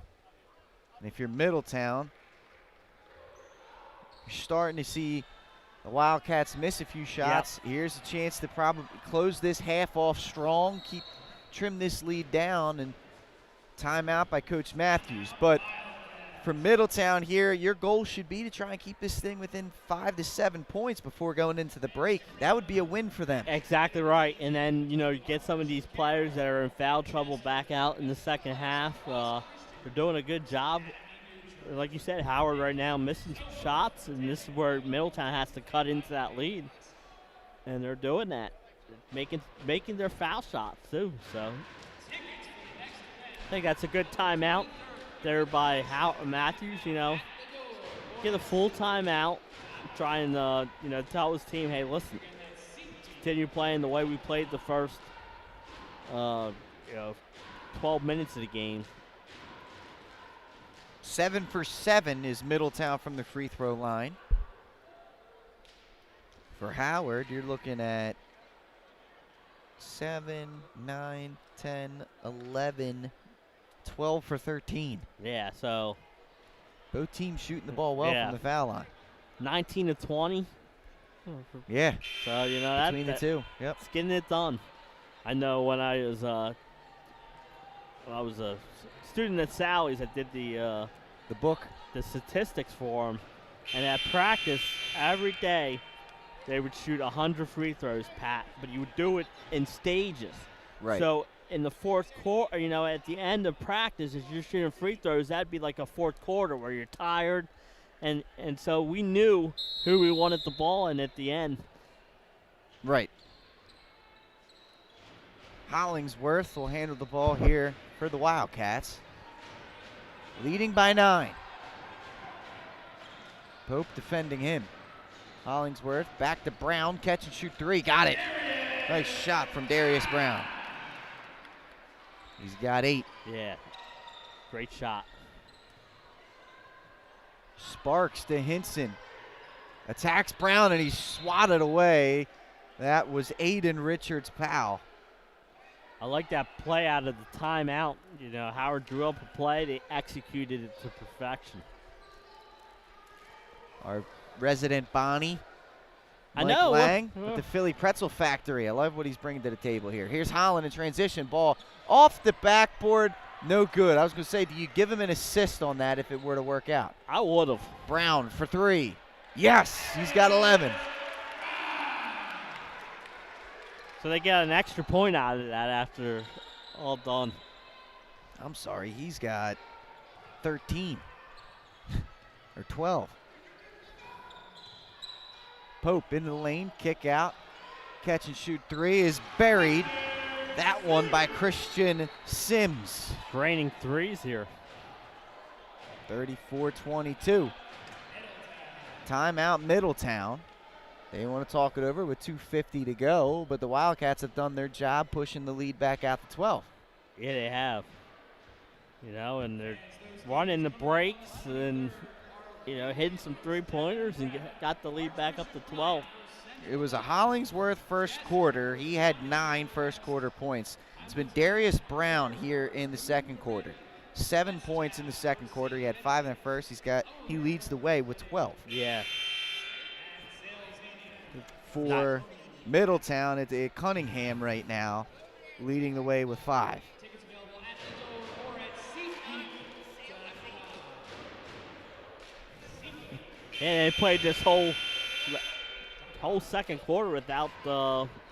And if you're Middletown, you're starting to see the Wildcats miss a few shots. Yep. Here's a chance to probably close this half off strong, trim this lead down, and timeout by Coach Matthews. But for Middletown here, your goal should be to try and keep this thing within 5 to 7 points before going into the break. That would be a win for them. Exactly right. And then, you get some of these players that are in foul trouble back out in the second half. They're doing a good job. Like you said, Howard right now missing shots, and this is where Middletown has to cut into that lead. And they're doing that, making their foul shots too. So I think that's a good timeout there by Matthews. Get a full timeout, try and tell his team, hey, listen, continue playing the way we played the first 12 minutes of the game. 7 for 7 is Middletown from the free throw line. For Howard, you're looking at 7, 9, 10, 11, 12 for 13. Yeah, so both teams shooting the ball well from the foul line. 19 to 20. Yeah. So, between the two. Yep. It's getting it done. I know when I was a student at Sally's, I did the book, the statistics for them, and at practice every day they would shoot 100 free throws, Pat, but you would do it in stages. Right. So in the fourth quarter, at the end of practice, as you're shooting free throws, that'd be like a fourth quarter where you're tired, and so we knew who we wanted the ball in at the end. Right. Hollingsworth will handle the ball here for the Wildcats. Leading by 9. Pope defending him. Hollingsworth back to Brown. Catch and shoot 3. Got it. Nice shot from Darius Brown. He's got 8. Yeah. Great shot. Sparks to Hinson. Attacks Brown, and he's swatted away. That was Aiden Richards' foul. I like that play out of the timeout. Howard drew up a play. They executed it to perfection. Our resident Bonnie, I Mike know. Lang with the Philly Pretzel Factory. I love what he's bringing to the table here. Here's Holland in transition. Ball off the backboard. No good. I was going to say, do you give him an assist on that if it were to work out? I would have. Brown for 3. Yes, he's got 11. So they got an extra point out of that after all done. I'm sorry, he's got 13 or 12. Pope into the lane, kick out, catch and shoot 3 is buried. That one by Christian Sims. Raining threes here. 34-22. Timeout Middletown. They want to talk it over with 2:50 to go, but the Wildcats have done their job pushing the lead back out to 12. Yeah, they have. And they're running the breaks, and, hitting some three-pointers and got the lead back up to 12. It was a Hollingsworth first quarter. He had 9 first quarter points. It's been Darius Brown here in the second quarter. 7 points in the second quarter. He had 5 in the first. He leads the way with 12. Yeah. For Middletown, it's Cunningham right now, leading the way with 5. And they played this whole second quarter without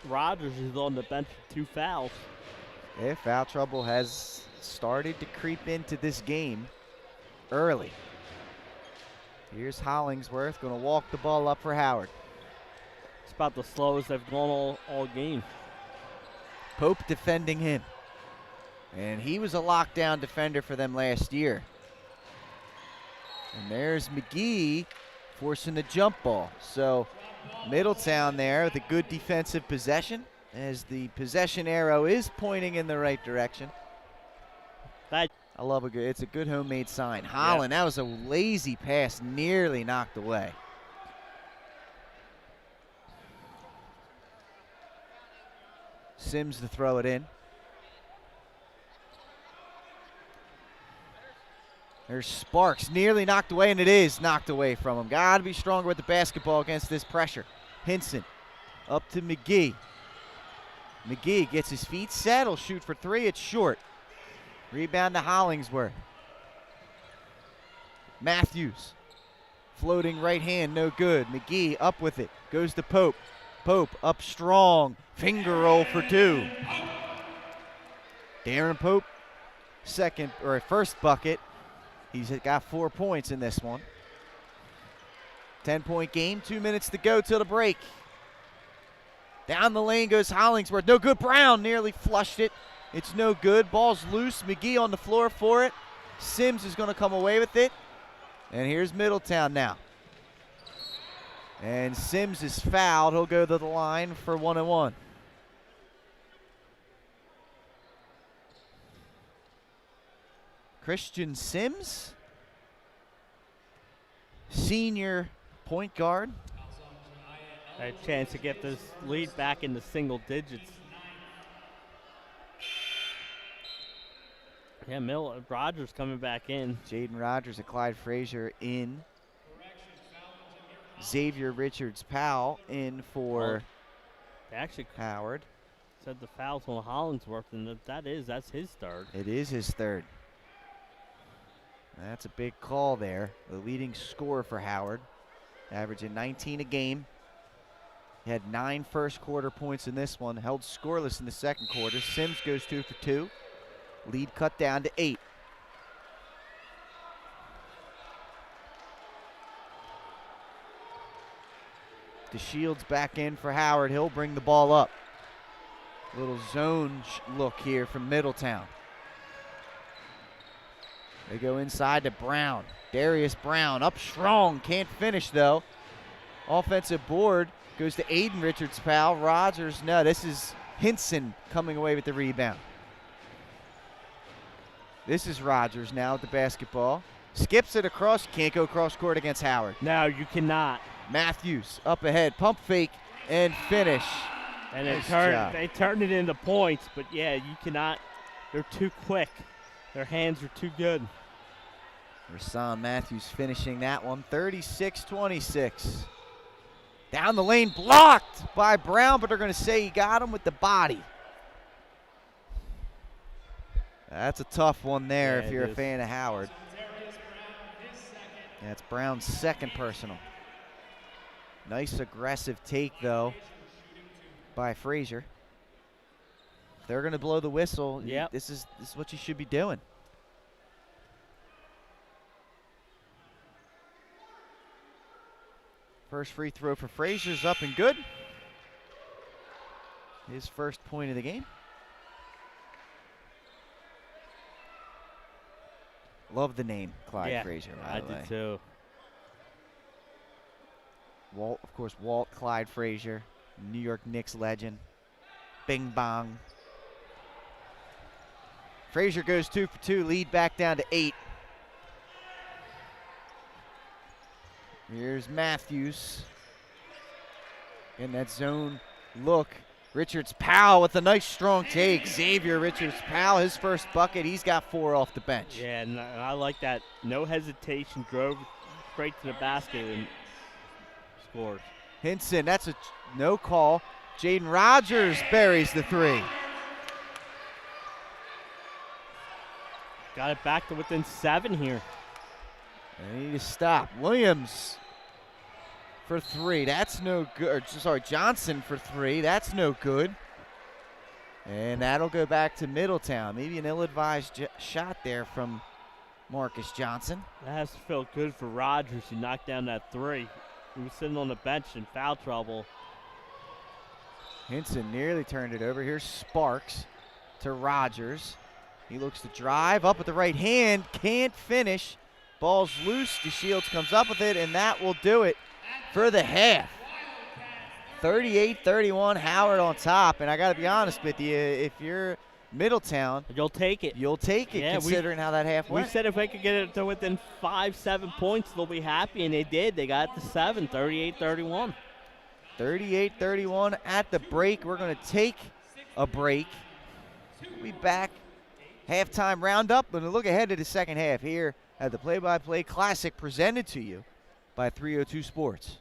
Rogers, who's on the bench with 2 fouls. Yeah, foul trouble has started to creep into this game early. Here's Hollingsworth going to walk the ball up for Howard. It's about the slowest they've gone all game. Pope defending him. And he was a lockdown defender for them last year. And there's McGee forcing the jump ball. So Middletown there with a good defensive possession, as the possession arrow is pointing in the right direction. I love it's a good homemade sign. Holland, that was a lazy pass, nearly knocked away. Sims to throw it in. There's Sparks, nearly knocked away, and it is knocked away from him. Got to be stronger with the basketball against this pressure. Hinson up to McGee. McGee gets his feet set, he'll shoot for 3, it's short. Rebound to Hollingsworth. Matthews, floating right hand, no good. McGee up with it, goes to Pope. Pope up strong, finger roll for 2. Darren Pope, first bucket. He's got 4 points in this one. 10-point game, 2 minutes to go till the break. Down the lane goes Hollingsworth. No good. Brown nearly flushed it. It's no good. Ball's loose. McGee on the floor for it. Sims is going to come away with it. And here's Middletown now. And Sims is fouled. He'll go to the line for 1-and-1. Christian Sims, senior point guard. A chance to get this lead back in the single digits. Yeah, Rogers coming back in. Jaden Rogers and Clyde Frazier in. Xavier Richards-Powell in for actually Howard. Said the foul's on Hollingsworth, and that's his third. It is his third. That's a big call there. The leading scorer for Howard, averaging 19 a game. He had 9 first quarter points in this one, held scoreless in the second quarter. Sims goes 2 for 2. Lead cut down to 8. DeShields back in for Howard. He'll bring the ball up. Little zone look here from Middletown. They go inside to Brown. Darius Brown up strong. Can't finish, though. Offensive board goes to Aiden Richards-Powell. Rogers, no, this is Hinson coming away with the rebound. This is Rogers now with the basketball. Skips it across. Can't go cross court against Howard. No, you cannot. Matthews up ahead. Pump fake and finish. And nice they turned it into points, but yeah, you cannot. They're too quick. Their hands are too good. Rasan Matthews finishing that one, 36-26. Down the lane, blocked by Brown, but they're going to say he got him with the body. That's a tough one there if you're a fan of Howard. That's Brown's second personal. Nice aggressive take, though, by Frazier. They're going to blow the whistle. Yep. This is what you should be doing. First free throw for Frazier's up and good. His first point of the game. Love the name, Clyde Frazier, by the way. I did too. Walt, of course, Clyde Frazier, New York Knicks legend. Bing bong. Frazier goes 2 for 2, lead back down to 8. Here's Matthews. In that zone look. Richards-Powell with a nice strong take. Xavier Richards-Powell, his first bucket. He's got 4 off the bench. Yeah, and I like that. No hesitation, drove straight to the basket and scores. Hinson, that's a no call. Jaden Rogers buries the 3. Got it back to within 7 here. They need to stop. Williams for 3. That's no good. Sorry, Johnson for 3. That's no good. And that'll go back to Middletown. Maybe an ill-advised shot there from Marcus Johnson. That has to feel good for Rogers. He knocked down that 3. He was sitting on the bench in foul trouble. Hinson nearly turned it over. Here's Sparks to Rogers. He looks to drive up with the right hand. Can't finish. Ball's loose. DeShields comes up with it, and that will do it for the half. 38-31, Howard on top. And I got to be honest with you, if you're Middletown, you'll take it. You'll take it, yeah, considering how that half went. We said if they could get it to within 5-7 points, they'll be happy, and they did. They got it to 7, 38-31. 38-31 at the break. We're going to take a break. We'll be back. Halftime roundup, and a look ahead to the second half here at the Play-by-Play Classic presented to you by 302 Sports.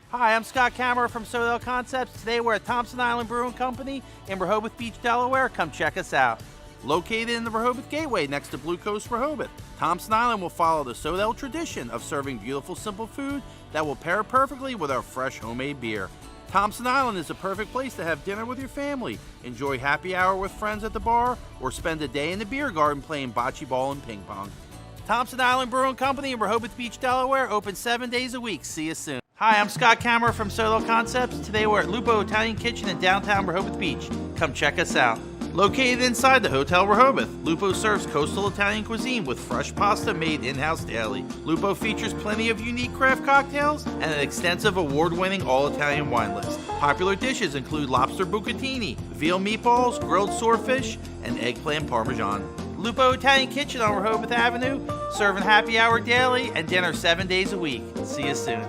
Hi, I'm Scott Kammerer from Sodell Concepts. Today we're at Thompson Island Brewing Company in Rehoboth Beach, Delaware. Come check us out. Located in the Rehoboth Gateway next to Blue Coast Rehoboth, Thompson Island will follow the Sodell tradition of serving beautiful, simple food that will pair perfectly with our fresh homemade beer. Thompson Island is a perfect place to have dinner with your family, enjoy happy hour with friends at the bar, or spend a day in the beer garden playing bocce ball and ping pong. Thompson Island Brewing Company in Rehoboth Beach, Delaware, open 7 days a week. See you soon. Hi, I'm Scott Kammerer from Sodell Concepts. Today we're at Lupo Italian Kitchen in downtown Rehoboth Beach. Come check us out. Located inside the Hotel Rehoboth, Lupo serves coastal Italian cuisine with fresh pasta made in-house daily. Lupo features plenty of unique craft cocktails and an extensive award-winning all-Italian wine list. Popular dishes include lobster bucatini, veal meatballs, grilled swordfish, and eggplant parmesan. Lupo Italian Kitchen on Rehoboth Avenue, serving happy hour daily and dinner 7 days a week. See you soon.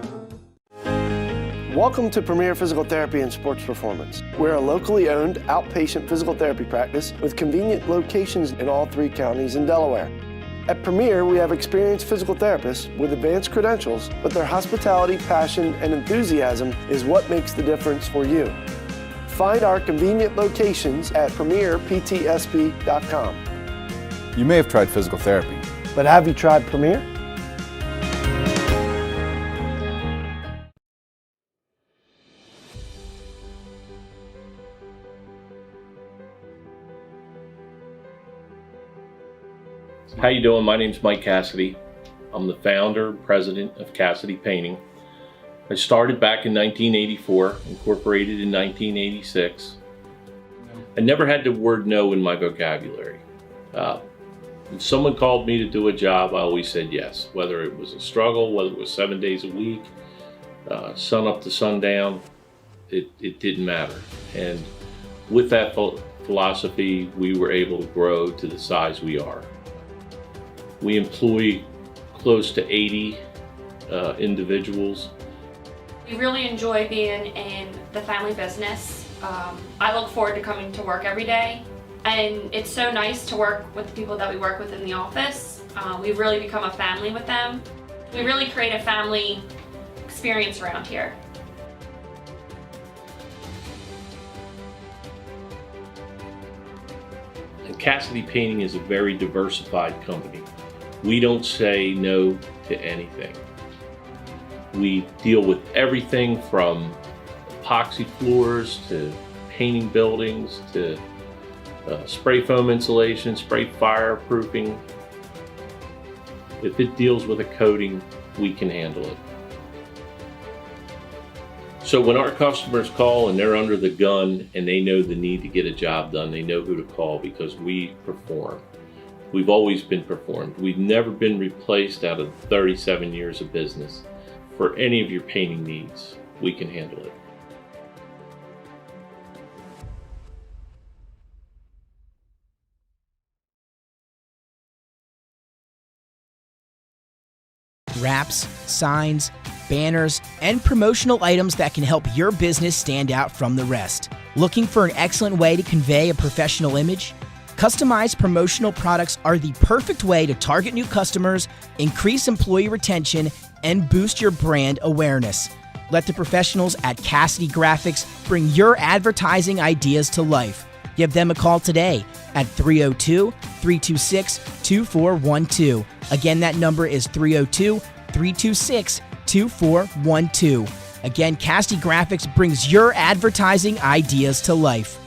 Welcome to Premier Physical Therapy and Sports Performance. We're a locally owned outpatient physical therapy practice with convenient locations in all 3 counties in Delaware. At Premier, we have experienced physical therapists with advanced credentials, but their hospitality, passion, and enthusiasm is what makes the difference for you. Find our convenient locations at premierptsp.com. You may have tried physical therapy, but have you tried Premier? How you doing? My name's Mike Cassidy. I'm the founder and president of Cassidy Painting. I started back in 1984, incorporated in 1986. I never had the word no in my vocabulary. If someone called me to do a job, I always said yes. Whether it was a struggle, whether it was 7 days a week, sun up to sundown, it didn't matter. And with that philosophy, we were able to grow to the size we are. We employ close to 80 individuals. We really enjoy being in the family business. I look forward to coming to work every day, and it's so nice to work with the people that we work with in the office. We've really become a family with them. We really create a family experience around here. And Cassidy Painting is a very diversified company. We don't say no to anything. We deal with everything from epoxy floors to painting buildings to spray foam insulation, spray fireproofing. If it deals with a coating, we can handle it. So when our customers call and they're under the gun and they know the need to get a job done, they know who to call because we perform. We've always been performed. We've never been replaced out of 37 years of business. For any of your painting needs, we can handle it. wraps, signs, banners, and promotional items that can help your business stand out from the rest. Looking for an excellent way to convey a professional image? Customized promotional products are the perfect way to target new customers, increase employee retention, and boost your brand awareness. Let the professionals at Cassidy Graphics bring your advertising ideas to life. Give them a call today at 302-326-2412. Again, that number is 302-326-2412. Again, Cassidy Graphics brings your advertising ideas to life.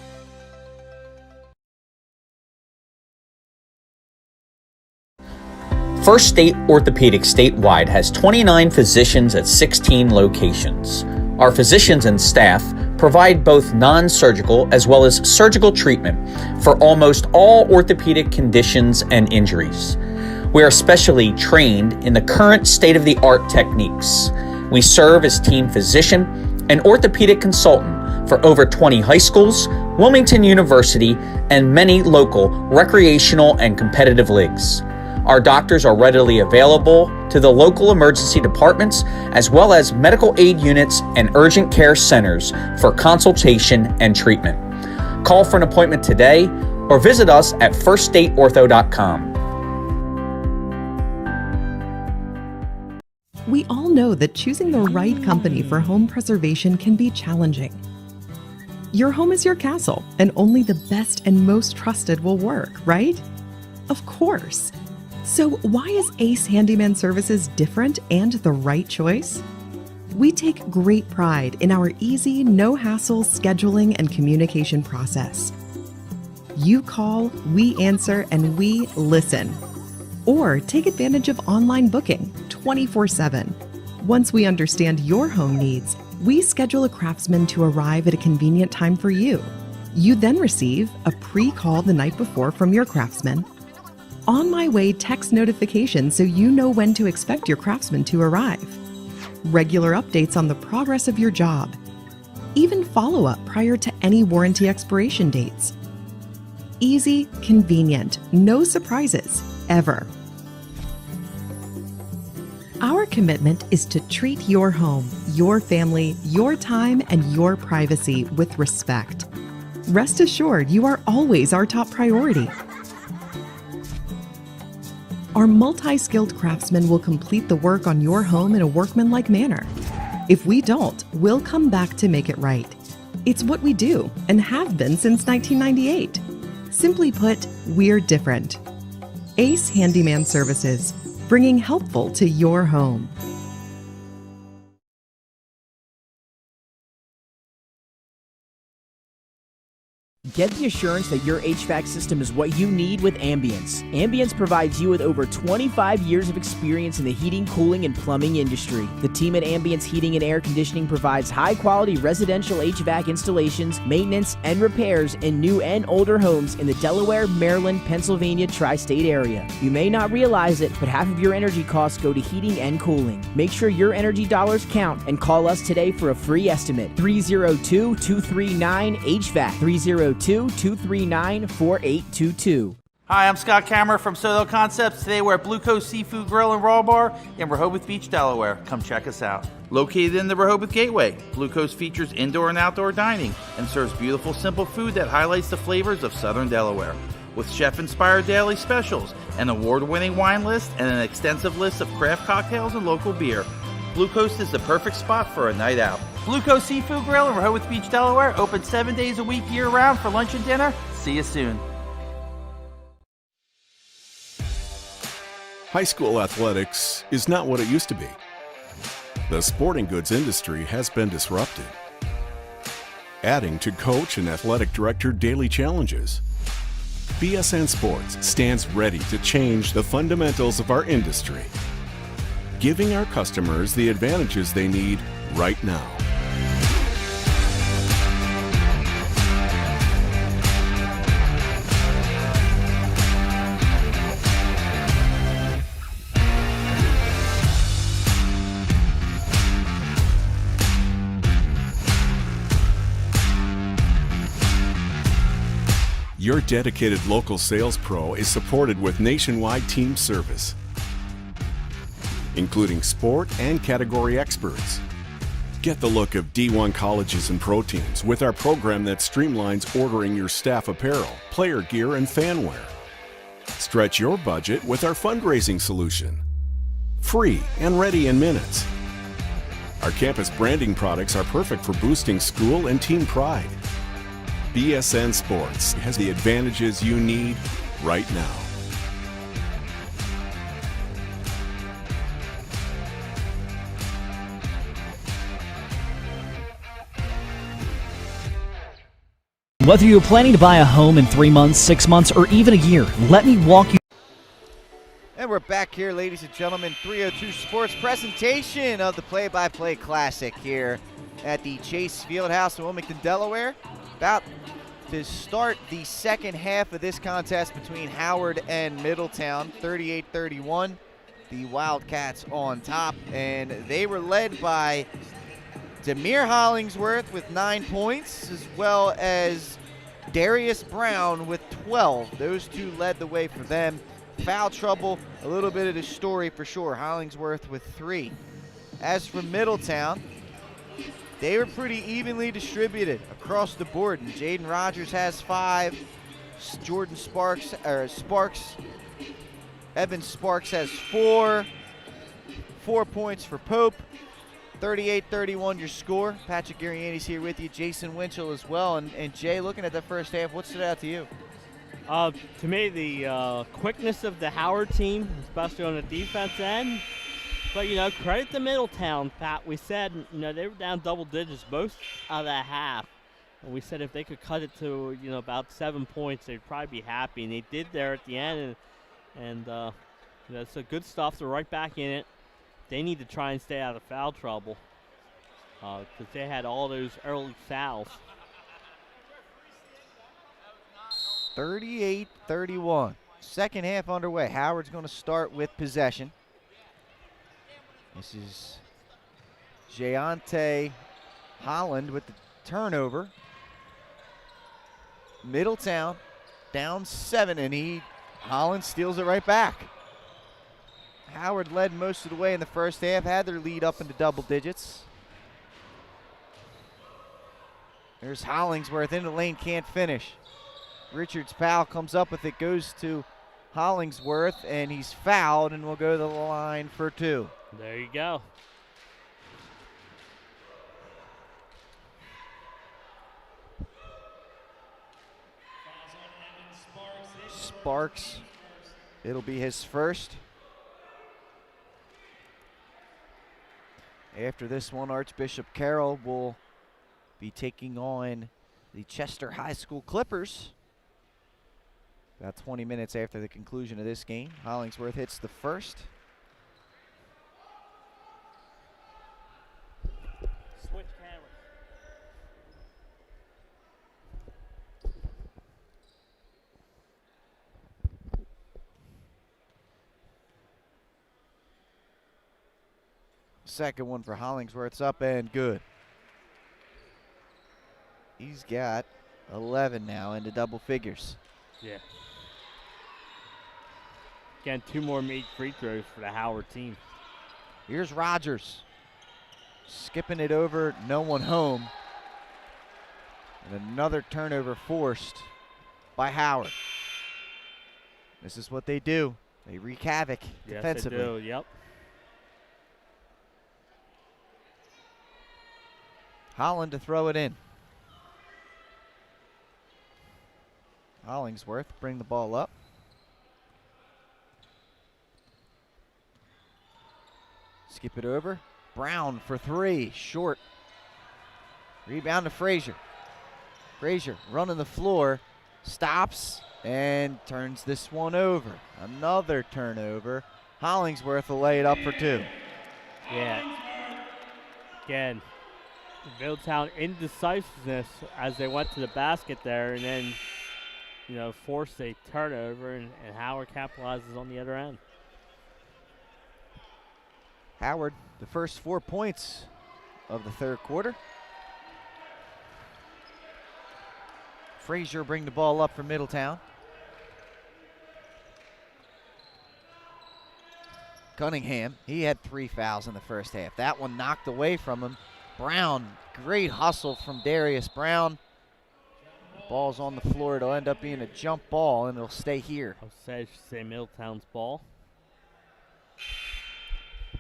First State Orthopedic statewide has 29 physicians at 16 locations. Our physicians and staff provide both non-surgical as well as surgical treatment for almost all orthopedic conditions and injuries. We are specially trained in the current state-of-the-art techniques. We serve as team physician and orthopedic consultant for over 20 high schools, Wilmington University, and many local recreational and competitive leagues. Our doctors are readily available to the local emergency departments as well as medical aid units and urgent care centers for consultation and treatment. Call for an appointment today or visit us at firststateortho.com. We all know that choosing the right company for home preservation can be challenging. Your home is your castle, and only the best and most trusted will work, right? Of course. So why is Ace Handyman Services different and the right choice? We take great pride in our easy, no-hassle scheduling and communication process. You call, we answer, and we listen. Or take advantage of online booking 24/7. Once we understand your home needs, we schedule a craftsman to arrive at a convenient time for you. You then receive a pre-call the night before from your craftsman. On my way text notification so you know when to expect your craftsman to arrive. Regular updates on the progress of your job. Even follow-up prior to any warranty expiration dates. Easy, convenient, no surprises, ever. Our commitment is to treat your home, your family, your time, and your privacy with respect. Rest assured, you are always our top priority. Our multi-skilled craftsmen will complete the work on your home in a workmanlike manner. If we don't, we'll come back to make it right. It's what we do and have been since 1998. Simply put, we're different. Ace Handyman Services, bringing helpful to your home. Get the assurance that your HVAC system is what you need with Ambience. Ambience provides you with over 25 years of experience in the heating, cooling, and plumbing industry. The team at Ambience Heating and Air Conditioning provides high-quality residential HVAC installations, maintenance, and repairs in new and older homes in the Delaware, Maryland, Pennsylvania tri-state area. You may not realize it, but half of your energy costs go to heating and cooling. Make sure your energy dollars count and call us today for a free estimate. 302-239-HVAC. 302-239-4822. Hi, I'm Scott Kammerer from Soto Concepts. Today we're at Blue Coast Seafood Grill and Raw Bar in Rehoboth Beach, Delaware. Come check us out. Located in the Rehoboth Gateway, Blue Coast features indoor and outdoor dining and serves beautiful, simple food that highlights the flavors of Southern Delaware. With chef-inspired daily specials, an award-winning wine list, and an extensive list of craft cocktails and local beer, Blue Coast is the perfect spot for a night out. Blue Coast Seafood Grill in Rehoboth Beach, Delaware, open 7 days a week year-round for lunch and dinner. See you soon. High school athletics is not what it used to be. The sporting goods industry has been disrupted, adding to coach and athletic director daily challenges. BSN Sports stands ready to change the fundamentals of our industry, giving our customers the advantages they need right now. Your dedicated local sales pro is supported with nationwide team service. including sport and category experts. Get the look of D1 colleges and pro teams with our program that streamlines ordering your staff apparel, player gear, and fanwear. Stretch your budget with our fundraising solution. Free and ready in minutes. Our campus branding products are perfect for boosting school and team pride. BSN Sports has the advantages you need right now. Whether you're planning to buy a home in 3 months, 6 months, or even a year, let me walk you. And we're back here, ladies and gentlemen. 302 Sports presentation of the Play-by-Play Classic here at the Chase Fieldhouse in Wilmington, Delaware. About to start the second half of this contest between Howard and Middletown, 38-31. The Wildcats on top, and they were led by Demir Hollingsworth with 9 points, as well as Darius Brown with 12. Those two led the way for them. Foul trouble, a little bit of the story for sure. Hollingsworth with 3. As for Middletown, they were pretty evenly distributed across the board. And Jaden Rogers has 5. Evan Sparks has 4. 4 points for Pope. 38-31 your score. Patrick Gariani's here with you. Jason Winchell as well. And Jay, looking at the first half, what stood out to you? To me, the quickness of the Howard team, especially on the defense end. But, credit to Middletown, Pat. We said, they were down double digits most of that half. And we said if they could cut it to, about 7 points, they'd probably be happy. And they did there at the end. And it's a good stuff. They're right back in it. They need to try and stay out of foul trouble because they had all those early fouls. 38-31. Second half underway. Howard's going to start with possession. This is Jayante Holland with the turnover. Middletown down 7, and Holland steals it right back. Howard led most of the way in the first half, had their lead up into double digits. There's Hollingsworth in the lane, can't finish. Richards' foul comes up with it, goes to Hollingsworth, and he's fouled and will go to the line for 2. There you go. Sparks, it'll be his first. After this one, Archbishop Carroll will be taking on the Chester High School Clippers. About 20 minutes after the conclusion of this game, Hollingsworth hits the first. Switch cameras. Second one for Hollingsworth's up and good. He's got 11 now into double figures. Yeah. Again, 2 more made free throws for the Howard team. Here's Rogers. Skipping it over, no one home. And another turnover forced by Howard. This is what they do. They wreak havoc defensively. Yes, they do. Yep. Holland to throw it in. Hollingsworth bring the ball up. Skip it over. Brown for 3, short. Rebound to Frazier. Frazier running the floor, stops and turns this one over. Another turnover. Hollingsworth will lay it up for 2. Yeah. Again, Middletown indecisiveness as they went to the basket there, and then forced a turnover, and Howard capitalizes on the other end. Howard, the first 4 points of the third quarter. Frazier bring the ball up for Middletown. Cunningham, he had 3 fouls in the first half. That one knocked away from him. Brown, great hustle from Darius Brown. The ball's on the floor. It'll end up being a jump ball, and it'll stay here. I should say Middletown's ball.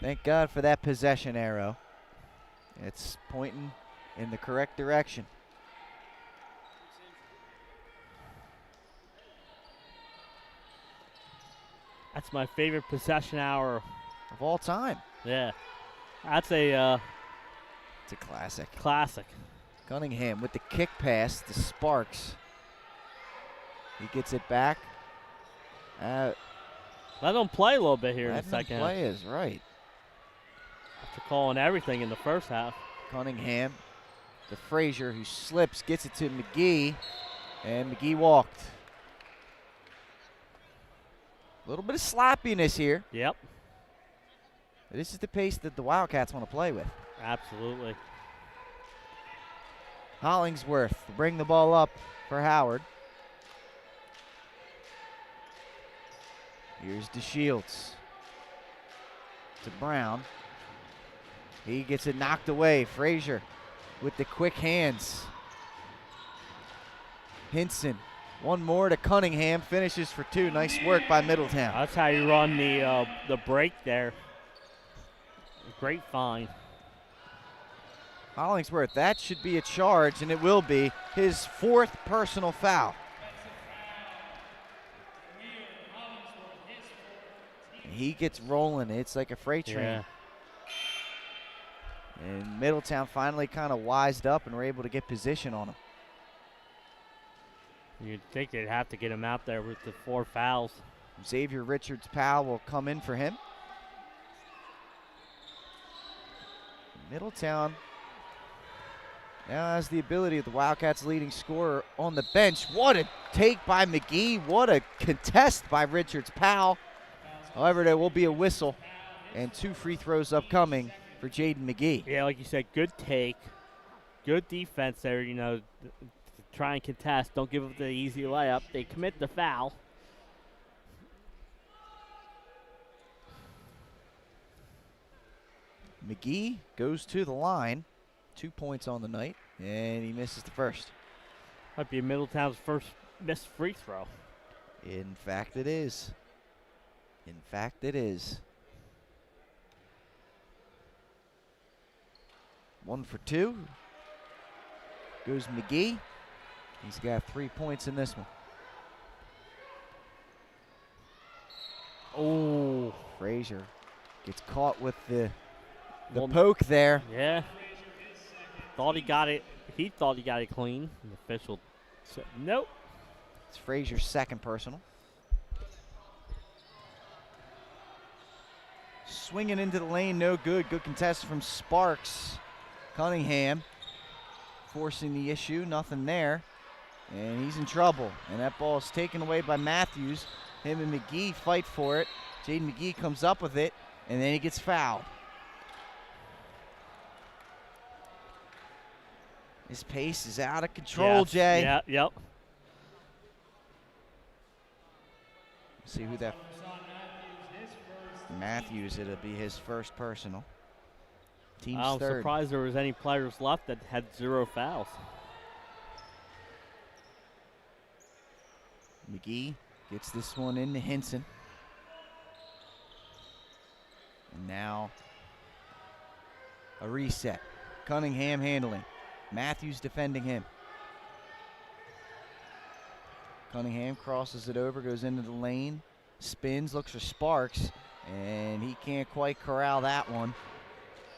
Thank God for that possession arrow. It's pointing in the correct direction. That's my favorite possession hour of all time. Yeah. That's a it's a classic. Classic. Cunningham with the kick pass to Sparks. He gets it back. Let them play a little bit here in the second half. Play is right. After calling everything in the first half. Cunningham to Frazier, who slips, gets it to McGee, and McGee walked. A little bit of sloppiness here. Yep. This is the pace that the Wildcats want to play with. Absolutely. Hollingsworth to bring the ball up for Howard. Here's DeShields to Brown. He gets it knocked away. Frazier with the quick hands. Hinson, one more to Cunningham, finishes for 2. Nice work by Middletown. That's how you run the break there. Great find. Hollingsworth, that should be a charge, and it will be his 4th personal foul. He gets rolling. It's like a freight train. Yeah. And Middletown finally kind of wised up and were able to get position on him. You'd think they'd have to get him out there with the 4 fouls. Xavier Richards-Powell will come in for him. Middletown now has the ability of the Wildcats' leading scorer on the bench. What a take by McGee. What a contest by Richards-Powell. However, there will be a whistle and 2 free throws upcoming for Jaden McGee. Yeah, like you said, good take. Good defense there, you know, to try and contest. Don't give up the easy layup. They commit the foul. McGee goes to the line. 2 points on the night, and he misses the first. Might be Middletown's first missed free throw. In fact, it is. In fact, it is. 1 for 2. Goes McGee. He's got 3 points in this one. Oh, Frazier gets caught with the poke there. Yeah. Thought he got it. He thought he got it clean. The official said nope. It's Frazier's 2nd personal. Swinging into the lane, no good. Good contest from Sparks. Cunningham forcing the issue, nothing there. And he's in trouble. And that ball is taken away by Matthews. Him and McGee fight for it. Jaden McGee comes up with it, and then he gets fouled. His pace is out of control, yes. Jay. Yeah, yep. See who that... Matthews, it'll be his first personal. Team's I'm 3rd. surprised there was any players left that had 0 fouls. McGee gets this one into Hinson. And now a reset. Cunningham handling. Matthews defending him. Cunningham crosses it over, goes into the lane, spins, looks for Sparks, and he can't quite corral that one.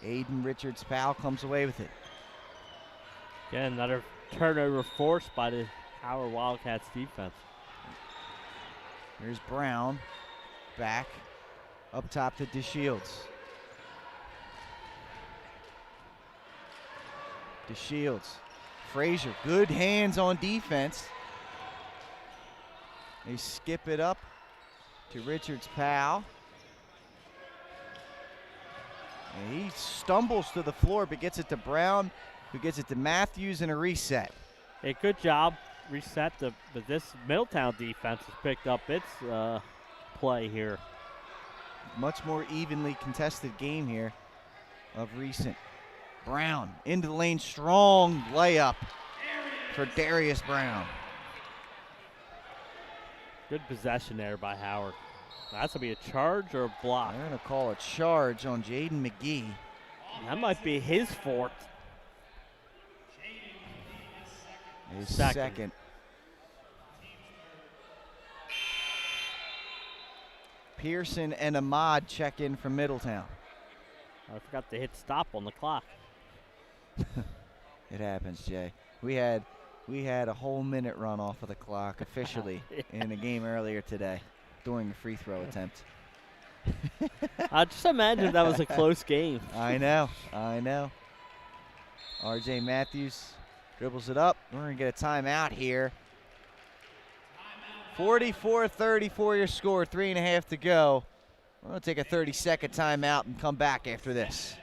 Aiden Richards-Powell comes away with it. Again, another turnover forced by the Howard Wildcats defense. Here's Brown, back, up top to DeShields. DeShields, Frazier, good hands on defense. They skip it up to Richards-Powell. And he stumbles to the floor, but gets it to Brown, who gets it to Matthews, and a reset. Hey, good job. Reset but this Middletown defense has picked up its play here. much more evenly contested game here of recent. Brown into the lane, strong layup for Darius Brown. Good possession there by Howard. That's going to be a charge or a block? They're going to call a charge on Jaden McGee. That might be his fourth. His second. Pearson and Ahmad check in from Middletown. I forgot to hit stop on the clock. It happens, Jay. We had a whole minute run off of the clock officially in the game earlier today during the free throw attempt. I just imagine that was a close game. I know. R.J. Matthews dribbles it up. We're going to get a timeout here. 44-34 your score, 3.5 to go. We're going to take a 30-second timeout and come back after this.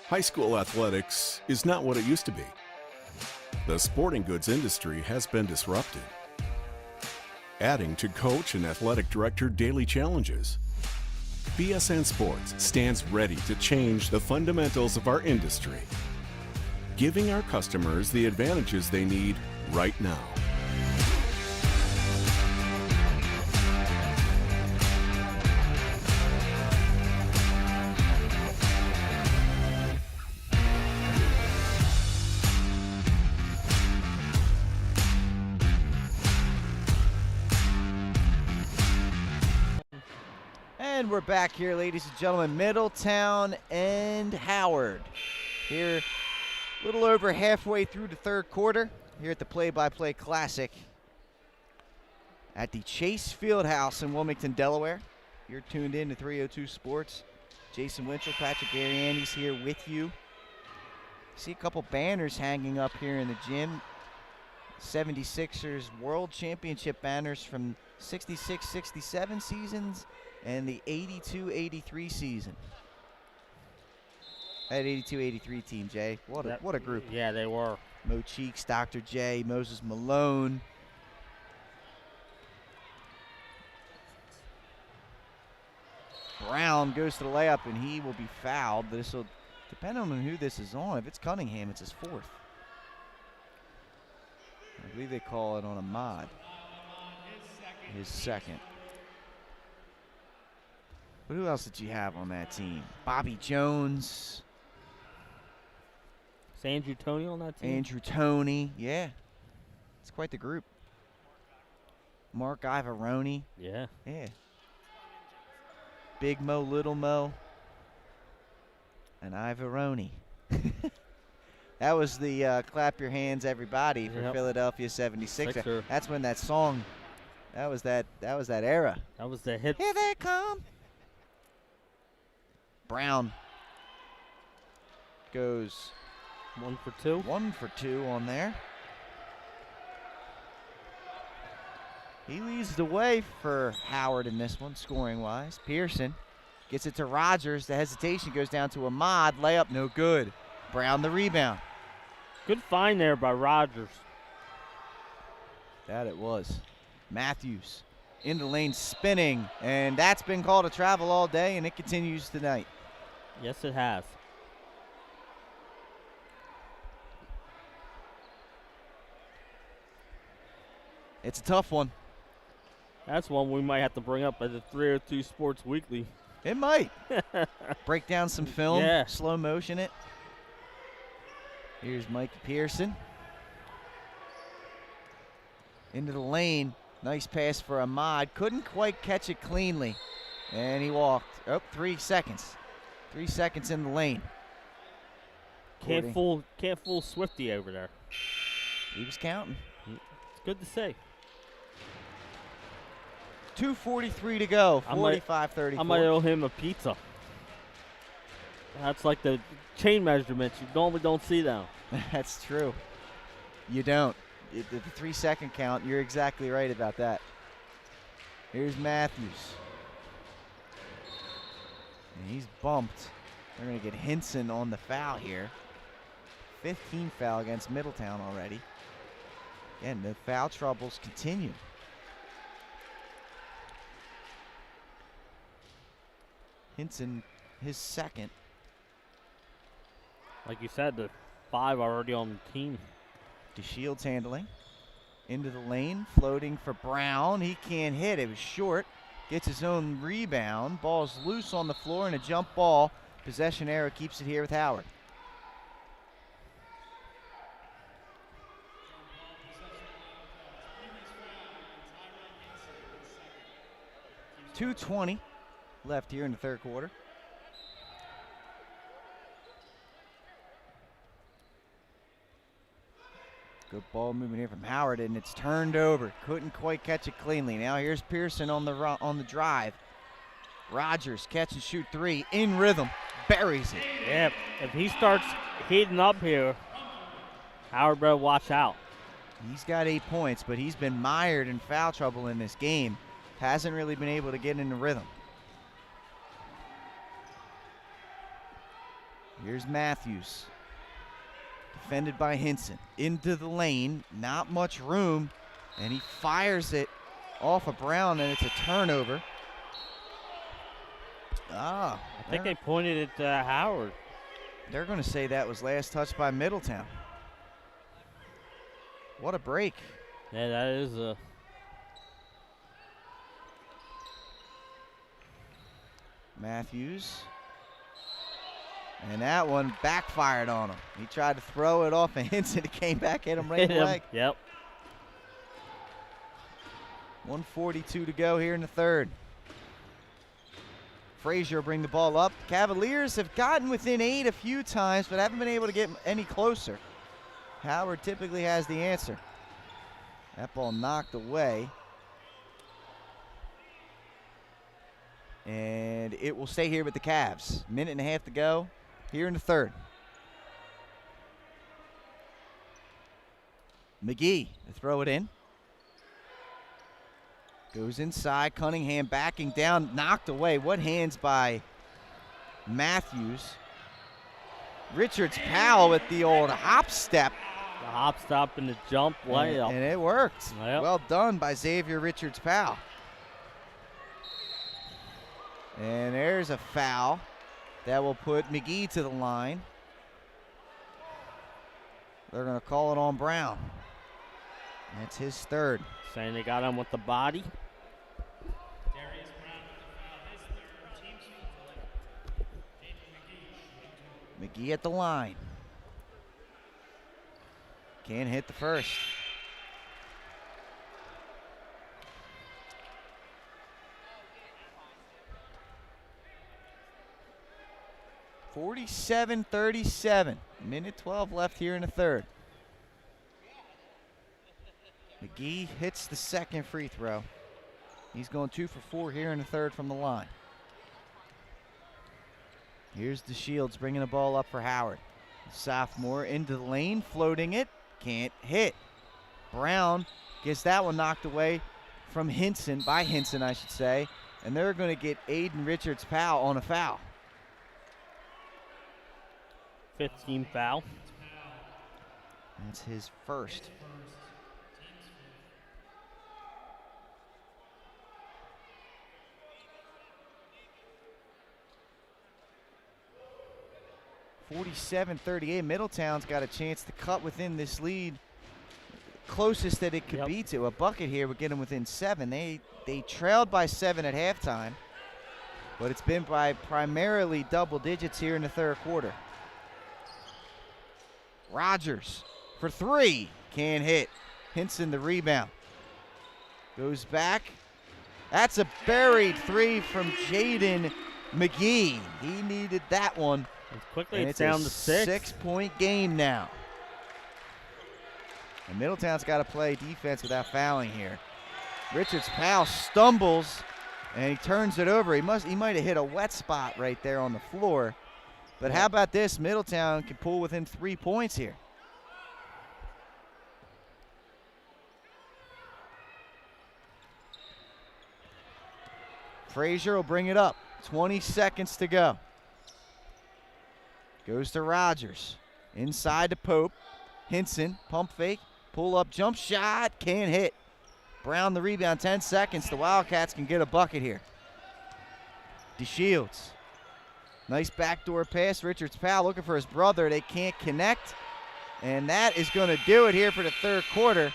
High school athletics is not what it used to be. The sporting goods industry has been disrupted. Adding to coach and athletic director daily challenges, BSN Sports stands ready to change the fundamentals of our industry, giving our customers the advantages they need right now. And we're back here, ladies and gentlemen. Middletown and Howard. Here, a little over halfway through the third quarter, here at the Play-by-Play Classic at the Chase Fieldhouse in Wilmington, Delaware. You're tuned in to 302 Sports. Jason Winchell, Patrick Ariandes here with you. See a couple banners hanging up here in the gym. 76ers World Championship banners from 66-67 seasons and the 82-83 season. That 82-83 team, Jay. What a group. Yeah, they were. Mo Cheeks, Dr. J, Moses Malone. Brown goes to the layup, and he will be fouled. This will depend on who this is on. If it's Cunningham, it's his fourth. I believe they call it on Ahmad. His second. But who else did you have on that team? Bobby Jones. Is Andrew Toney on that team? Andrew Toney, yeah. It's quite the group. Mark Ivaroni. Yeah. Yeah. Big Mo, Little Mo, and Ivaroni. That was the clap your hands, everybody, for Philadelphia 76. That's when that song. That was that era. That was the hit. Here they come. Brown goes 1 for 2. 1 for 2 on there. He leads the way for Howard in this one, scoring-wise. Pearson gets it to Rogers. The hesitation goes down to Ahmad. Layup, no good. Brown the rebound. Good find there by Rogers. That it was. Matthews in the lane spinning, and that's been called a travel all day, and it continues tonight. Yes, it has. It's a tough one. That's one we might have to bring up at the 302 Sports Weekly. It might. Break down some film, slow motion it. Here's Mike Pearson. Into the lane. Nice pass for Ahmad. Couldn't quite catch it cleanly. And he walked. Oh, 3 seconds. 3 seconds in the lane. Can't fool Swifty over there. He was counting. It's good to see. 2:43 to go. 45-34. I might owe him a pizza. That's like the chain measurements. You normally don't see them. That's true. You don't. The 3 second count, you're exactly right about that. Here's Matthews. And he's bumped. They're going to get Hinson on the foul here. 15th foul against Middletown already. And the foul troubles continue. Hinson, his second. Like you said, the 5 already on the team. DeShields handling. Into the lane, floating for Brown. He can't hit. It was short. Gets his own rebound. Ball's loose on the floor and a jump ball. Possession error keeps it here with Howard. .220 left here in the third quarter. Good ball movement here from Howard, and it's turned over. Couldn't quite catch it cleanly. Now here's Pearson on the drive. Rogers catch and shoot 3 in rhythm, buries it. Yeah, if he starts heating up here, Howard better watch out. He's got 8 points, but he's been mired in foul trouble in this game. Hasn't really been able to get into rhythm. Here's Matthews. Defended by Hinson. Into the lane. Not much room. And he fires it off of Brown, and it's a turnover. I think they pointed it to Howard. They're going to say that was last touched by Middletown. What a break. Yeah, that is a... Matthews. And that one backfired on him. He tried to throw it off, and Hinson came back, hit him right in the leg. Yep. 1:42 to go here in the third. Frazier will bring the ball up. Cavaliers have gotten within 8 a few times, but haven't been able to get any closer. Howard typically has the answer. That ball knocked away. And it will stay here with the Cavs. Minute and a half to go here in the third. McGee to throw it in. Goes inside. Cunningham backing down. Knocked away. What hands by Matthews. Richards Powell with the old hop step. The hop stop and the jump layup. And it worked. Yep. Well done by Xavier Richards Powell. And there's a foul that will put McGee to the line. They're going to call it on Brown. That's his third. Saying they got him with the body. McGee at the line. Can't hit the first. (47-37). Minute 12 left here in the third. McGee hits the second free throw. He's going 2 for 4 here in the third from the line. Here's DeShields bringing the ball up for Howard. Sophomore into the lane, floating it. Can't hit. Brown gets that one knocked away from Hinson, by Hinson I should say. And they're going to get Aiden Richards Powell on a foul. 15 foul. That's his first. (47-38). Middletown's got a chance to cut within this lead. Closest that it could be to. A bucket here would get them within 7. They trailed by 7 at halftime, but it's been by primarily double digits here in the third quarter. Rogers for 3. Can't hit. Hinson the rebound. Goes back. That's a buried 3 from Jaden McGee. He needed that one. Quickly and it's down to 6. 6-point game now. And Middletown's got to play defense without fouling here. Richards Powell stumbles and he turns it over. He might have hit a wet spot right there on the floor. But how about this? Middletown can pull within 3 points here. Frazier will bring it up. 20 seconds to go. Goes to Rogers. Inside to Pope. Hinson, pump fake. Pull-up jump shot, can't hit. Brown the rebound, 10 seconds. The Wildcats can get a bucket here. DeShields. Nice backdoor pass. Richards Powell looking for his brother. They can't connect. And that is going to do it here for the third quarter.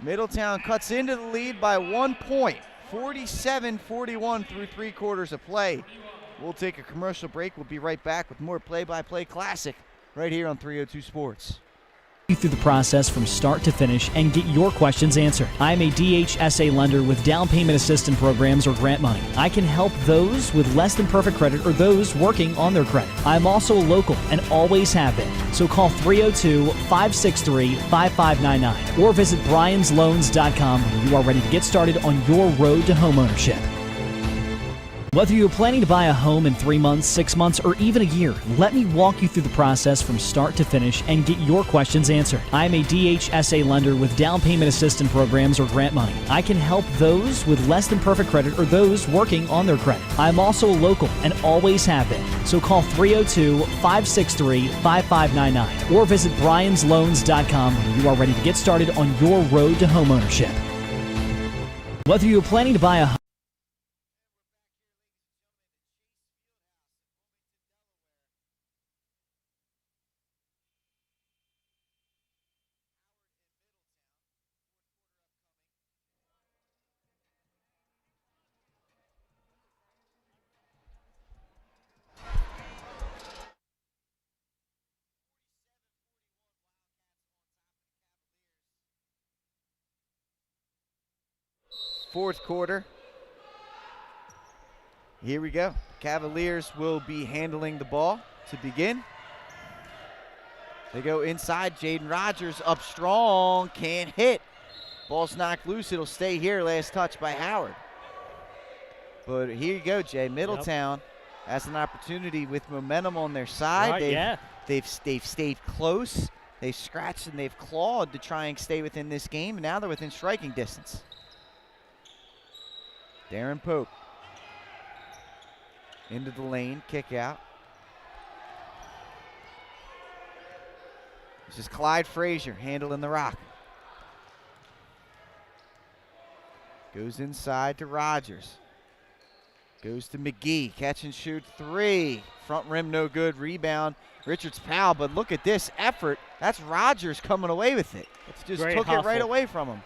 Middletown cuts into the lead by 1 point. 47-41 through 3 quarters of play. We'll take a commercial break. We'll be right back with more play-by-play Classic right here on 302 Sports. Through the process from start to finish and get your questions answered. I'm a DHSA lender with down payment assistance programs or grant money. I can help those with less than perfect credit or those working on their credit. I'm also local and always have been. So call 302-563-5599 or visit bryans.loans.com when you are ready to get started on your road to homeownership. Whether you're planning to buy a home in 3 months, 6 months, or even a year, let me walk you through the process from start to finish and get your questions answered. I'm a DHSA lender with down payment assistance programs or grant money. I can help those with less than perfect credit or those working on their credit. I'm also local and always have been. So call 302-563-5599 or visit bryans.loans.com when you are ready to get started on your road to homeownership. Whether you're planning to buy a home, Fourth quarter. Here we go. Cavaliers will be handling the ball to begin. They go inside. Jaden Rogers up strong. Can't hit. Ball's knocked loose. It'll stay here. Last touch by Howard. But here you go, Jay. Middletown has an opportunity with momentum on their side. Right, they've stayed close. They've scratched and they've clawed to try and stay within this game. And now they're within striking distance. Darren Pope into the lane, kick out. This is Clyde Frazier handling the rock. Goes inside to Rogers. Goes to McGee, catch and shoot 3. Front rim no good, rebound. Richards Powell, but look at this effort. That's Rogers coming away with it. Just took it right away from him.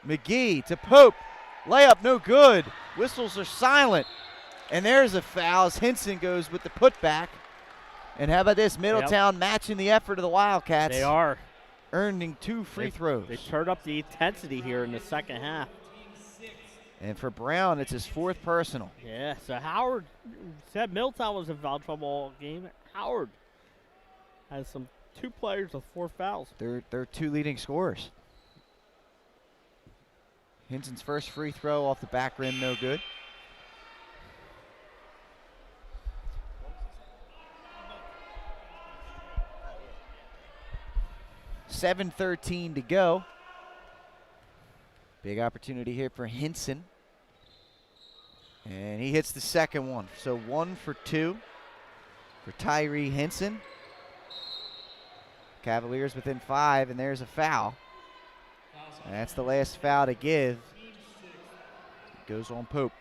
McGee to Pope. Layup no good. Whistles are silent. And there's a foul as Hinson goes with the putback. And how about this? Middletown matching the effort of the Wildcats. They are. Earning 2 free throws. They turned up the intensity here in the second half. And for Brown, it's his 4th personal. Yeah, so Howard said Middletown was in foul trouble all game. Howard has 2 players with 4 fouls. They're 2 leading scorers. Hinson's first free throw off the back rim, no good. $7:13 to go. Big opportunity here for Hinson. And he hits the second one. So 1 for 2 for Tyree Hinson. Cavaliers within 5, and there's a foul. And that's the last foul to give. It goes on Pope.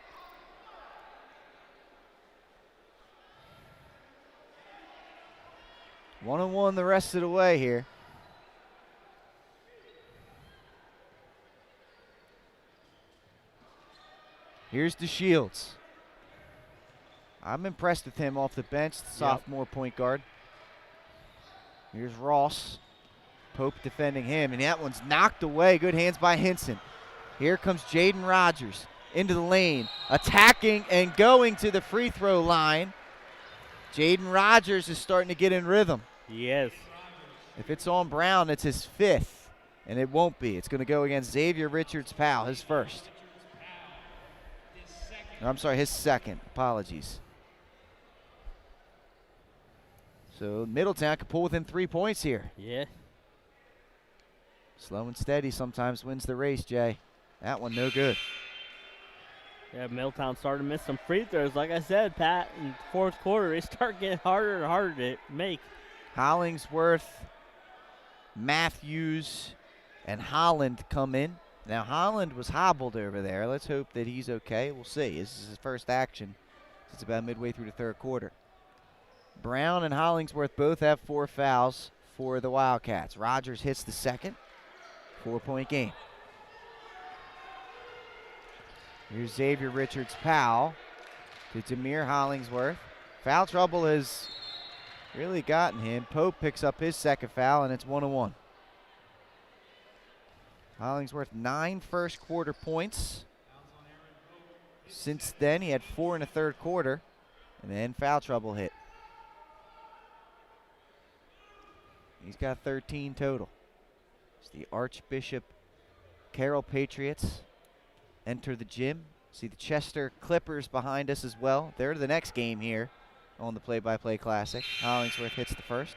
One-on-one the rest of the way here. Here's DeShields. I'm impressed with him off the bench, the sophomore point guard. Here's Ross. Pope defending him, and that one's knocked away. Good hands by Hinson. Here comes Jaden Rogers into the lane, attacking and going to the free throw line. Jaden Rogers is starting to get in rhythm. He is. If it's on Brown, it's his 5th, and it won't be. It's going to go against Xavier Richards Powell, his 1st. No, I'm sorry, his 2nd. Apologies. So Middletown can pull within 3 points here. Yeah. Slow and steady sometimes wins the race, Jay. That one no good. Yeah, Middletown started to miss some free throws. Like I said, Pat, in the 4th quarter, they start getting harder and harder to make. Hollingsworth Matthews and Holland come in. Now, Holland was hobbled over there. Let's hope that he's okay. We'll see. This is his first action. It's about midway through the third quarter. Brown and Hollingsworth both have 4 fouls for the Wildcats. Rogers hits the second. 4-point game. Here's Xavier Richards-Powell to Demir Hollingsworth. Foul trouble has really gotten him. Pope picks up his second foul, and it's 1-1. Hollingsworth 9 first quarter points. Since then, he had 4 in the third quarter, and then foul trouble hit. He's got 13 total. It's the Archbishop Carroll Patriots enter the gym. See the Chester Clippers behind us as well. They're the next game here on the Play-by-Play Classic. Hollingsworth hits the first.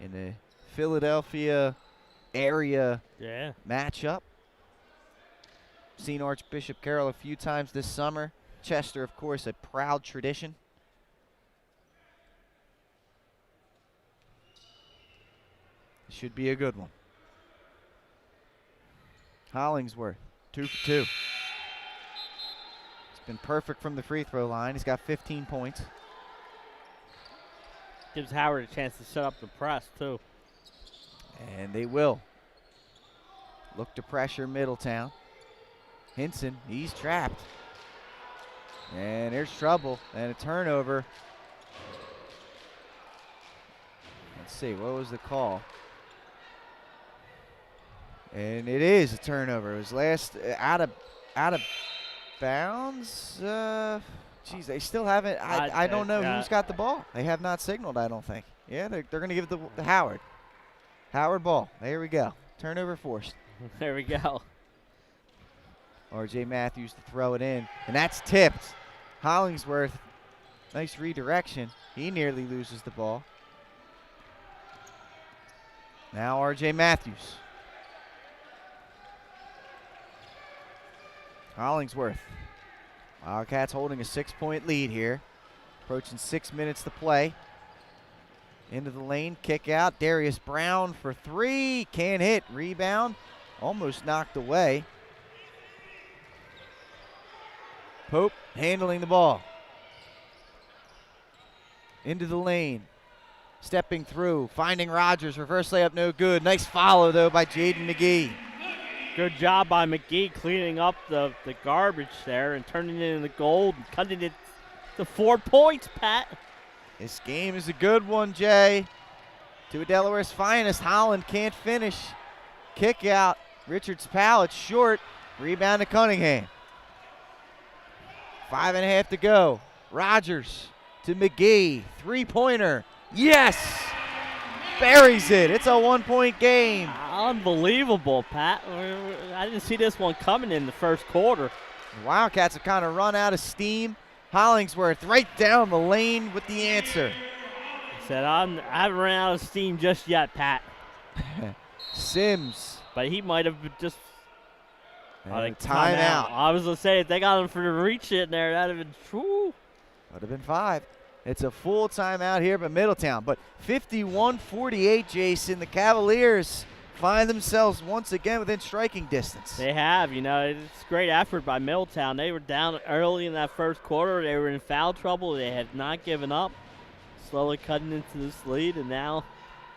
In the Philadelphia area matchup. Seen Archbishop Carroll a few times this summer. Chester, of course, a proud tradition. Should be a good one. Hollingsworth, 2 for 2. He's been perfect from the free throw line. He's got 15 points. Gives Howard a chance to set up the press, too. And they will. Look to pressure Middletown. Hinson, he's trapped. And there's trouble and a turnover. Let's see, what was the call? And it is a turnover. It was last out of bounds. Geez, they still haven't. I don't know who's got the ball. They have not signaled, I don't think. Yeah, they're going to give it to Howard. Howard ball. There we go. Turnover forced. There we go. R.J. Matthews to throw it in. And that's tipped. Hollingsworth, nice redirection. He nearly loses the ball. Now R.J. Matthews. Hollingsworth. Wildcats holding a 6-point lead here. Approaching 6 minutes to play. Into the lane, kick out. Darius Brown for 3. Can't hit. Rebound. Almost knocked away. Pope handling the ball. Into the lane. Stepping through. Finding Rogers. Reverse layup no good. Nice follow, though, by Jaden McGee. Good job by McGee cleaning up the garbage there and turning it into gold and cutting it to 4 points, Pat. This game is a good one, Jay. To a Delaware's finest. Holland can't finish. Kick out. Richards-Powell, it's short. Rebound to Cunningham. 5.5 to go. Rogers to McGee. 3-pointer. Yes! Buries it. It's a 1-point game. Unbelievable, Pat. I didn't see this one coming in the first quarter. The Wildcats have kind of run out of steam. Hollingsworth right down the lane with the answer. I said, I haven't run out of steam just yet, Pat. Sims. But he might have just timeout. I was going to say, if they got him for the reach in there, that would have been true. Would have been 5. It's a full timeout here by Middletown. But 51-48, Jason. The Cavaliers find themselves once again within striking distance. They have. You know, it's great effort by Middletown. They were down early in that first quarter. They were in foul trouble. They had not given up. Slowly cutting into this lead. And now,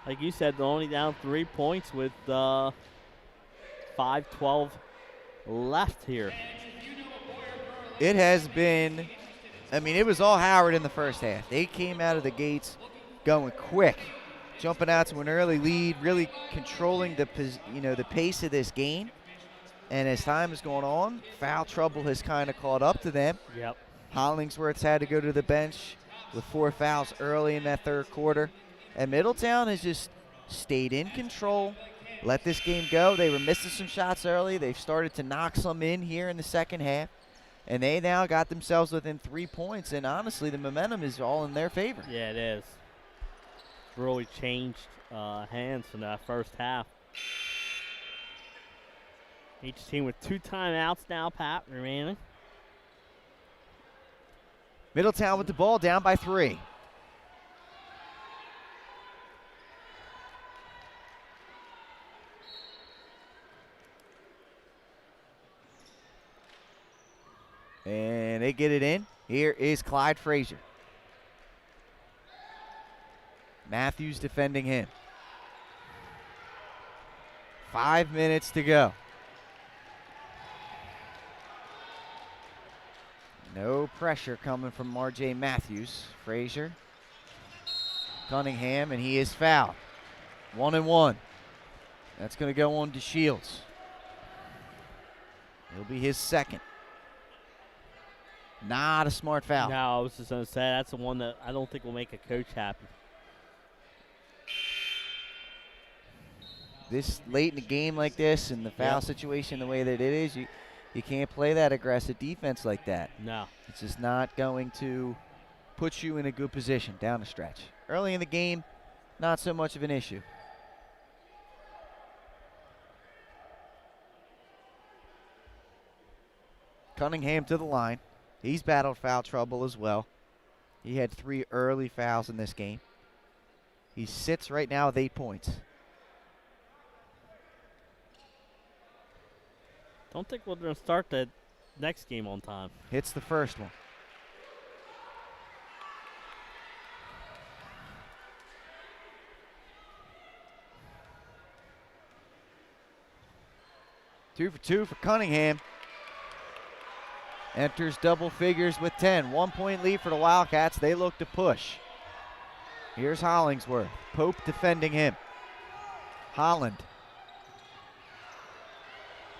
like you said, they're only down 3 points with 5:12 left here. It has been, I mean, it was all Howard in the first half. They came out of the gates going quick, jumping out to an early lead, really controlling the pace of this game. And as time has gone on, foul trouble has kind of caught up to them. Yep. Hollingsworth's had to go to the bench with 4 fouls early in that third quarter. And Middletown has just stayed in control, let this game go. They were missing some shots early. They've started to knock some in here in the second half. And they now got themselves within 3 points. And honestly, the momentum is all in their favor. Yeah, it is. It's really changed hands from that first half. Each team with 2 timeouts now, Pat, remaining. Middletown with the ball down by 3. And they get it in. Here is Clyde Frazier. Matthews defending him. 5 minutes to go. No pressure coming from R.J. Matthews. Frazier. Cunningham, and he is fouled. 1-1. That's going to go on to Shields. It'll be his second. Not a smart foul. No, I was just going to say that's the one that I don't think will make a coach happy. This late in the game like this and the foul situation the way that it is, you can't play that aggressive defense like that. No. It's just not going to put you in a good position down the stretch. Early in the game, not so much of an issue. Cunningham to the line. He's battled foul trouble as well. He had 3 early fouls in this game. He sits right now with 8 points. Don't think we're going to start the next game on time. Hits the first one. Two for two for Cunningham. Enters double figures with 10. 1 point lead for the Wildcats. They look to push. Here's Hollingsworth. Pope defending him. Holland.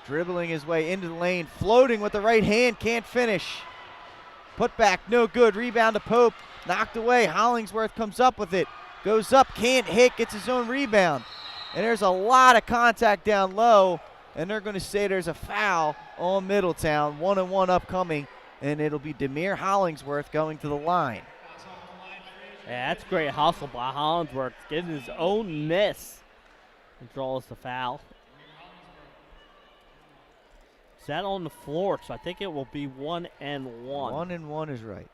Dribbling his way into the lane. Floating with the right hand. Can't finish. Put back. No good. Rebound to Pope. Knocked away. Hollingsworth comes up with it. Goes up. Can't hit. Gets his own rebound. And there's a lot of contact down low. And they're going to say there's a foul on Middletown. 1-1 upcoming. And it'll be Demir Hollingsworth going to the line. Yeah, that's great hustle by Hollingsworth. Getting his own miss. And draws the foul. Is that on the floor? So I think it will be 1-1. 1-1 is right.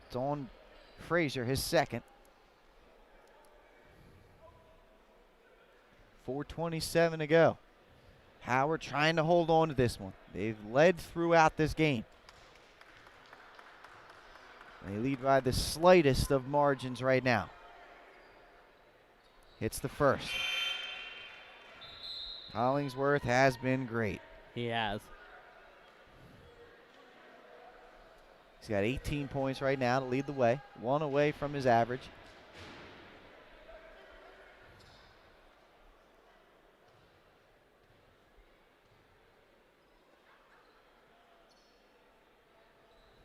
It's on Frazier, his second. 4:27 to go. Howard trying to hold on to this one. They've led throughout this game. They lead by the slightest of margins right now. Hits the first. Hollingsworth has been great. He has. He's got 18 points right now to lead the way. 1 away from his average.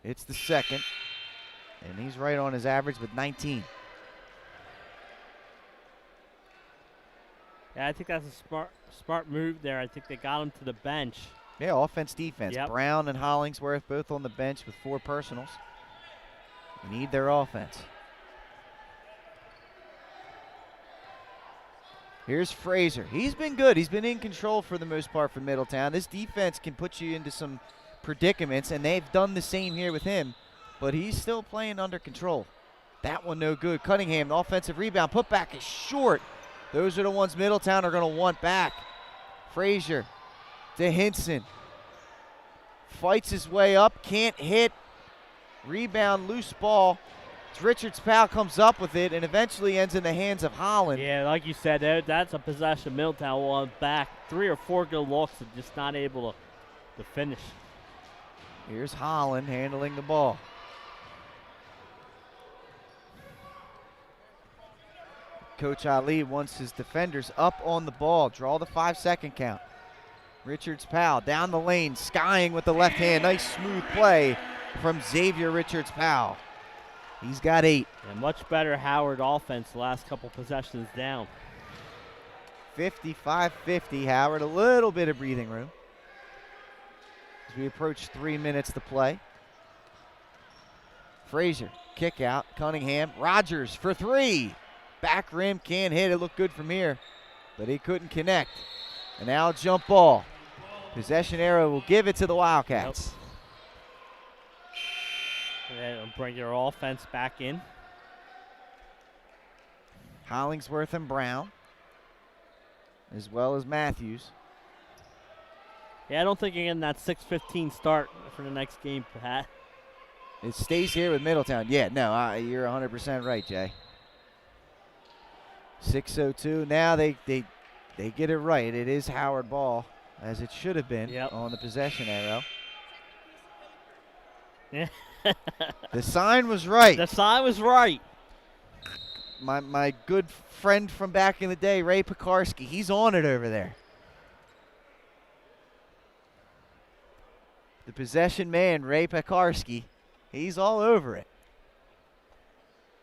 It's the second. And he's right on his average with 19. Yeah, I think that's a smart move there. I think they got him to the bench. Yeah, offense, defense. Yep. Brown and Hollingsworth both on the bench with 4 personals. We need their offense. Here's Frazier. He's been good. He's been in control for the most part for Middletown. This defense can put you into some predicaments, and they've done the same here with him, but he's still playing under control. That one no good. Cunningham, the offensive rebound. Put back is short. Those are the ones Middletown are going to want back. Frazier to Hinson. Fights his way up. Can't hit. Rebound, loose ball. It's Richards' Powell comes up with it and eventually ends in the hands of Holland. Yeah, like you said, that's a possession Middletown will want back. 3 or 4 good looks and just not able to finish. Here's Holland handling the ball. Coach Ali wants his defenders up on the ball. Draw the 5-second count. Richards Powell down the lane, skying with the left hand. Nice smooth play from Xavier Richards Powell. He's got 8. Yeah, much better Howard offense the last couple possessions down. 55-50. Howard, a little bit of breathing room as we approach 3 minutes to play. Frazier, kick out. Cunningham, Rogers for 3. Back rim, can't hit. It looked good from here, but he couldn't connect. And now a jump ball. Possession arrow will give it to the Wildcats. And bring your offense back in. Hollingsworth and Brown, as well as Matthews. Yeah, I don't think you're getting that 6:15 start for the next game, Pat. It stays here with Middletown. Yeah, no, you're 100% right, Jay. 6:02. Now they get it right. It is Howard ball, as it should have been on the possession arrow. Yeah. The sign was right. The sign was right. My good friend from back in the day, Ray Pekarski, he's on it over there. The possession man, Ray Pekarski, he's all over it.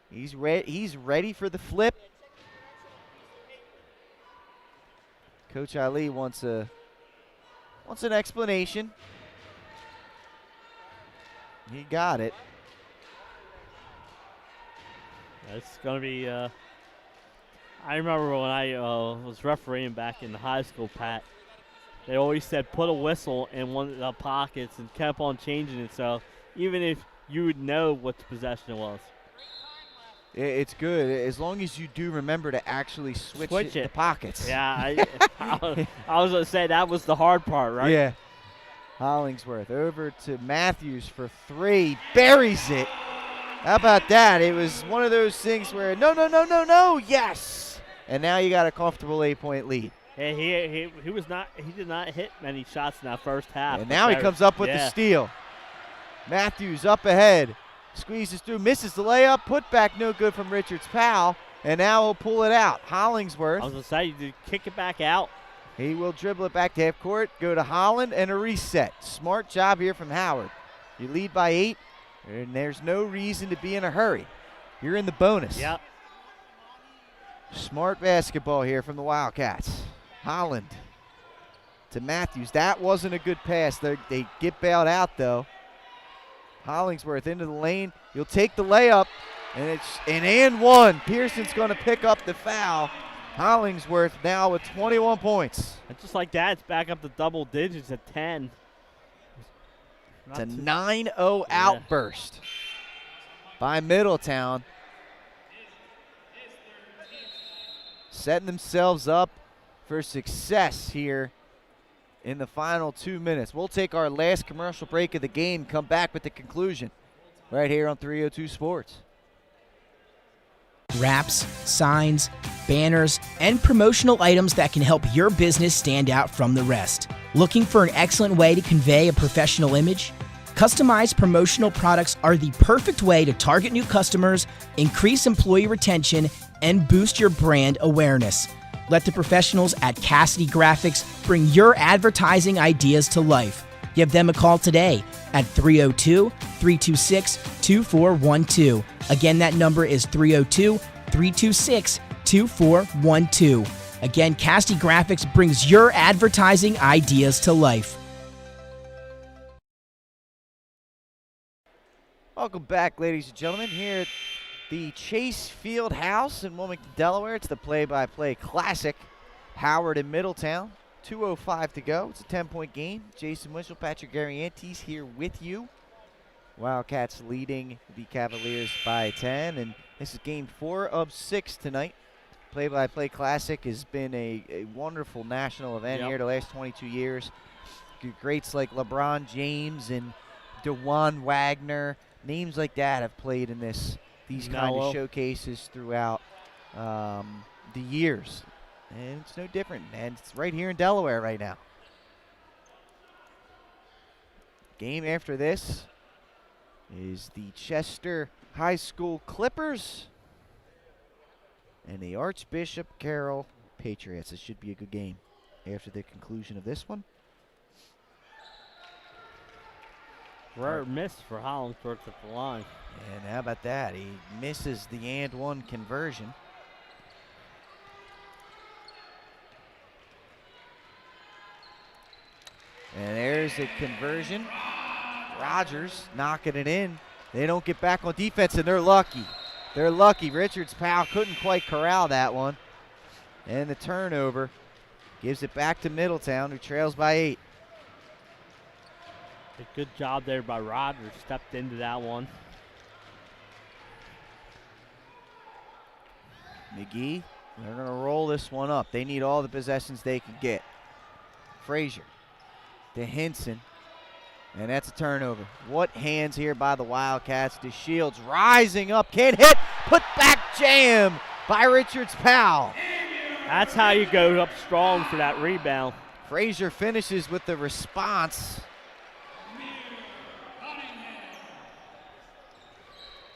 He's ready for the flip. Coach Ali wants an explanation. He got it. It's going to be, I remember when I was refereeing back in high school, Pat, they always said put a whistle in one of the pockets and kept on changing it. So even if you would know what the possession was. It's good as long as you do remember to actually switch the pockets. Yeah, I was going to say that was the hard part, right? Yeah. Hollingsworth over to Matthews for 3, buries it. How about that? It was one of those things where no, yes. And now you got a comfortable 8-point lead. Hey, he did not hit many shots in that first half. And now he comes up with the steal. Matthews up ahead. Squeezes through, misses the layup, put back no good from Richards Powell, and now he'll pull it out. Hollingsworth. I was going to say, you kick it back out. He will dribble it back to half court, go to Holland, and a reset. Smart job here from Howard. You lead by 8, and there's no reason to be in a hurry. You're in the bonus. Yep. Smart basketball here from the Wildcats. Holland to Matthews. That wasn't a good pass. They get bailed out, though. Hollingsworth into the lane. You'll take the layup, and it's an and one. Pearson's going to pick up the foul. Hollingsworth now with 21 points. And just like that, it's back up to double digits at 10. It's a 9-0 outburst by Middletown. Setting themselves up for success here in the final 2 minutes. We'll take our last commercial break of the game, come back with the conclusion right here on 302 Sports. Wraps, signs, banners, and promotional items that can help your business stand out from the rest. Looking for an excellent way to convey a professional image? Customized promotional products are the perfect way to target new customers, increase employee retention, and boost your brand awareness. Let the professionals at Cassidy Graphics bring your advertising ideas to life. Give them a call today at 302-326-2412. Again, that number is 302-326-2412. Again, Cassidy Graphics brings your advertising ideas to life. Welcome back, ladies and gentlemen, here at the Chase Field House in Wilmington, Delaware. It's the play-by-play Clssic. Howard and Middletown. 2:05 to go. It's a 10-point game. Jason Winchell, Patrick Ariantes here with you. Wildcats leading the Cavaliers by 10, and this is game 4 of 6 tonight. Play-by-play Clssic has been a wonderful national event here the last 22 years. Greats like LeBron James and DeJuan Wagner, names like that have played in these kind of showcases throughout the years. And it's no different, and it's right here in Delaware right now. Game after this is the Chester High School Clippers and the Archbishop Carroll Patriots. This should be a good game after the conclusion of this one. Rare miss for Hollingsworth at the line. And how about that? He misses the and one conversion. And there's a conversion. Rogers knocking it in. They don't get back on defense, and they're lucky. They're lucky. Richards Powell couldn't quite corral that one. And the turnover gives it back to Middletown, who trails by 8. A good job there by Rogers. Stepped into that one. McGee, they're going to roll this one up. They need all the possessions they can get. Frazier to Hinson. And that's a turnover. What hands here by the Wildcats. DeShields rising up, can't hit, put back jam by Richards Powell. That's how you go up strong for that rebound. Frazier finishes with the response.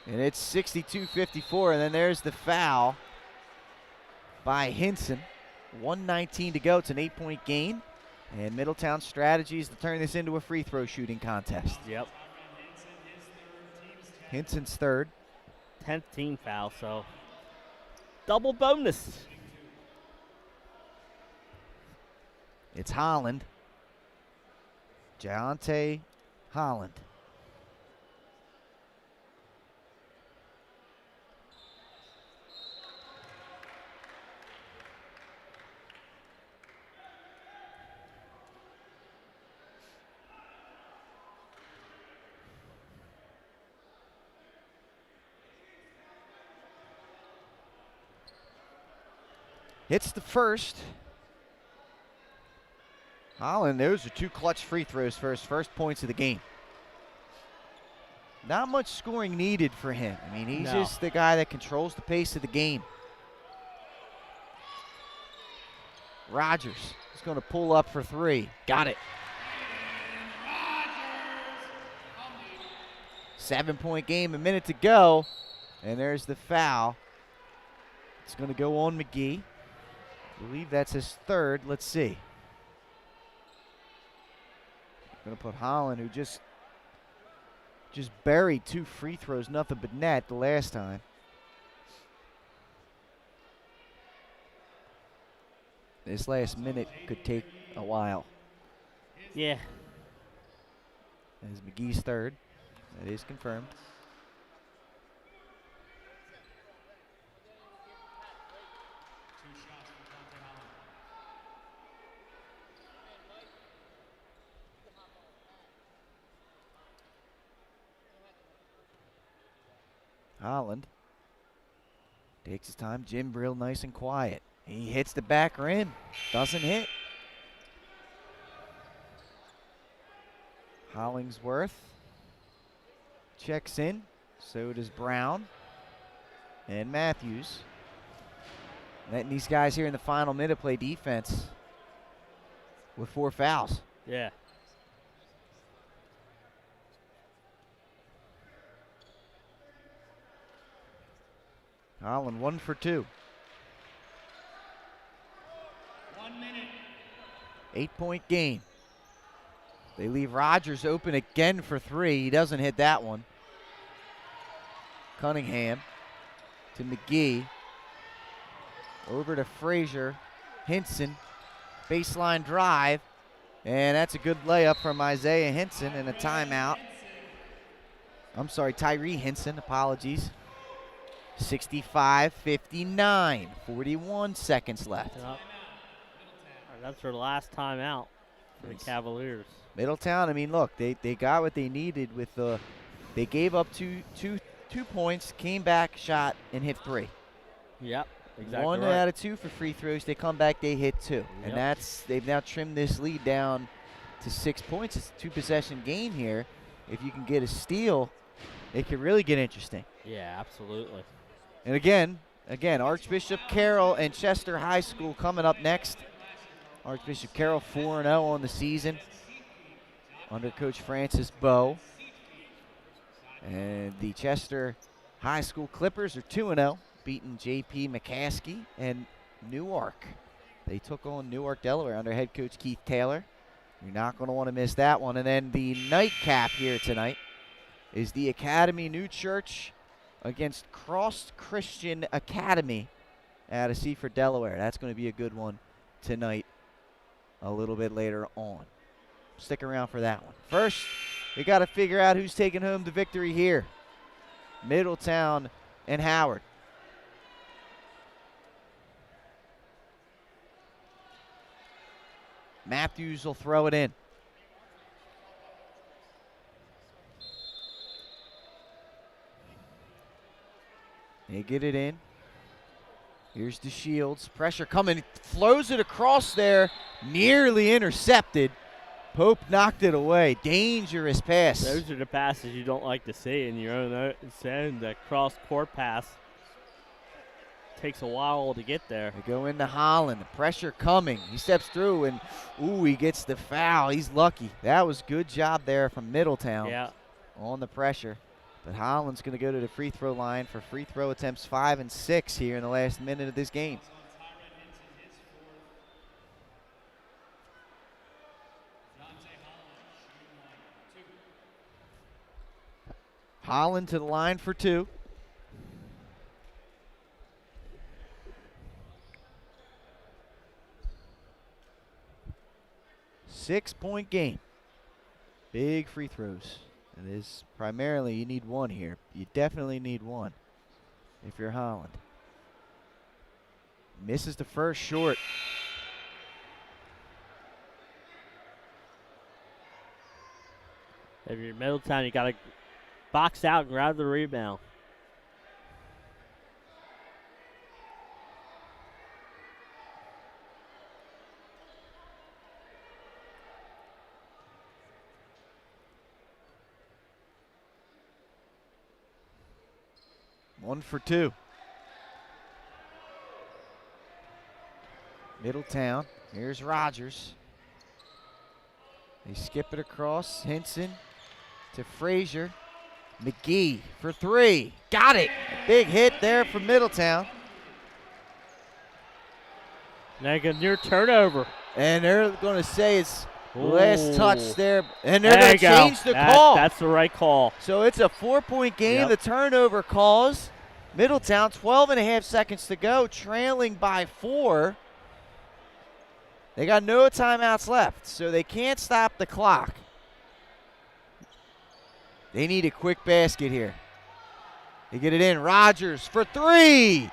And it's 62-54, and then there's the foul by Hinson. 1:19 to go. It's an 8-point gain. And Middletown's strategy is to turn this into a free throw shooting contest. Yep. Hinson's third. 10th team foul, so double bonus. It's Holland. Jaonte Holland. Hits the first. Holland, those are two clutch free throws for his first points of the game. Not much scoring needed for him. I mean, he's just the guy that controls the pace of the game. Rogers is going to pull up for three. Got it. 7-point game, a minute to go. And there's the foul. It's going to go on McGee. I believe that's his third. Let's see. Going to put Holland, who just buried two free throws, nothing but net the last time. This last minute could take a while. Yeah. As McGee's third. That is confirmed. Holland takes his time. Jim real nice and quiet. He hits the back rim. Doesn't hit. Hollingsworth checks in. So does Brown and Matthews. Letting these guys here in the final minute play defense with 4 fouls. Yeah. Holland 1 for 2. 1 minute. 8-point game. They leave Rogers open again for 3. He doesn't hit that one. Cunningham to McGee. Over to Frazier. Hinson. Baseline drive. And that's a good layup from Isaiah Hinson and a timeout. I'm sorry, Tyree Hinson. Apologies. 65-59. 41 seconds left. Yep. That's their last time out for the Cavaliers. Middletown, I mean, look, they got what they needed with the. They gave up two points, came back, shot, and hit 3. Yep, exactly. 1 right. out of 2 for free throws. They come back, they hit 2, and they've now trimmed this lead down to 6 points. It's a 2-possession game here. If you can get a steal, it could really get interesting. Yeah, absolutely. And again, Archbishop Carroll and Chester High School coming up next. Archbishop Carroll 4-0 on the season under Coach Francis Bowe. And the Chester High School Clippers are 2-0, beating J.P. McCaskey and Newark. They took on Newark, Delaware under head coach Keith Taylor. You're not going to want to miss that one. And then the nightcap here tonight is the Academy New Church against Cross Christian Academy out of Seaford, Delaware. That's going to be a good one tonight a little bit later on. Stick around for that one. First, we got to figure out who's taking home the victory here. Middletown and Howard. Matthews will throw it in. They get it in. Here's DeShields. Pressure coming. Flows it across there. Nearly intercepted. Pope knocked it away. Dangerous pass. Those are the passes you don't like to see in your own end. The cross-court pass takes a while to get there. They go into Holland. The pressure coming. He steps through, and, he gets the foul. He's lucky. That was good job there from Middletown. Yeah. On the pressure. But Holland's going to go to the free throw line for free throw attempts 5 and 6 here in the last minute of this game. Holland to the line for 2. Six-point game. Big free throws. It is primarily you need one here. You definitely need one if you're Holland. Misses the first short. If you're Middletown, you got to box out and grab the rebound. One for 2. Middletown. Here's Rogers. They skip it across. Hinson to Frazier. McGee for 3. Got it. A big hit there from Middletown. Now a near turnover. And they're going to say it's last touch there. And they're There going you to go. change the call. That's the right call. So it's a 4-point game. Yep. The turnover calls. Middletown, 12 and a half seconds to go, trailing by 4. They got no timeouts left, so they can't stop the clock. They need a quick basket here. They get it in. Rogers for 3.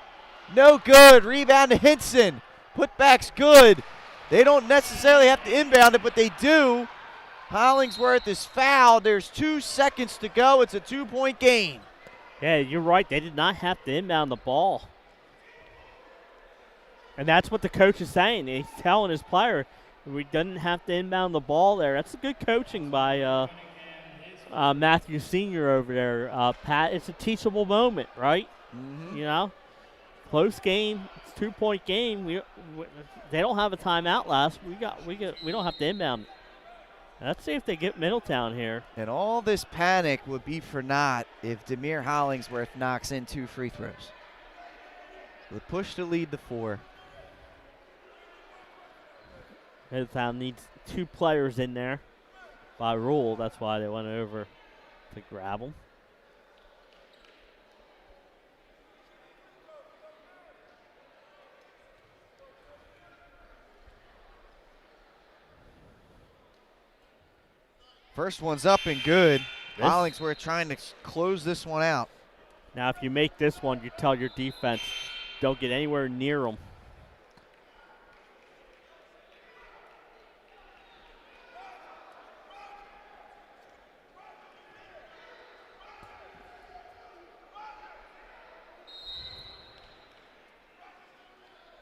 No good. Rebound to Hinson. Putback's good. They don't necessarily have to inbound it, but they do. Hollingsworth is fouled. There's 2 seconds to go. It's a 2-point game. Yeah, you're right. They did not have to inbound the ball. And that's what the coach is saying. He's telling his player, we didn't have to inbound the ball there. That's good coaching by Matthew Sr. over there. Pat, it's a teachable moment, right? Mm-hmm. You know, close game. It's a 2-point game. They don't have a timeout last. We don't have to inbound. Let's see if they get Middletown here. And all this panic would be for naught if Demir Hollingsworth knocks in 2 free throws. The push to lead the 4. Middletown needs 2 players in there by rule. That's why they went over to grab them. First one's up and good. Hollingsworth trying to close this one out. Now, if you make this one, you tell your defense, don't get anywhere near them.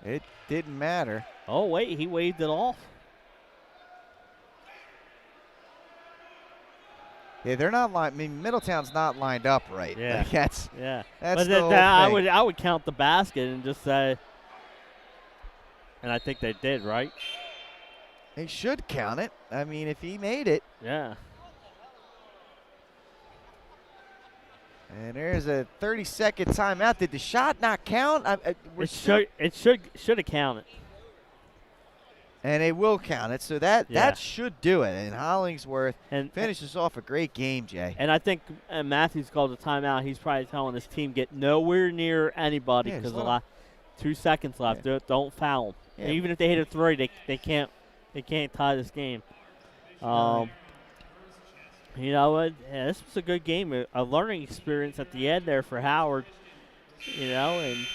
It didn't matter. Oh, wait, he waved it off. Yeah, they're not Middletown's not lined up right. Yeah, Like, that's But the whole thing. I would count the basket and just say, and I think they did, right? They should count it. I mean, if he made it. Yeah. And there's a 30-second timeout. Did the shot not count? It should have counted. And they will count it, so that should do it. And Hollingsworth finishes off a great game, Jay. And I think Matthews called a timeout. He's probably telling his team, get nowhere near anybody because 2 seconds left. Yeah. Don't foul them. Yeah. Even if they hit a 3, they can't tie this game. You know what? Yeah, this was a good game, a learning experience at the end there for Howard. You know, and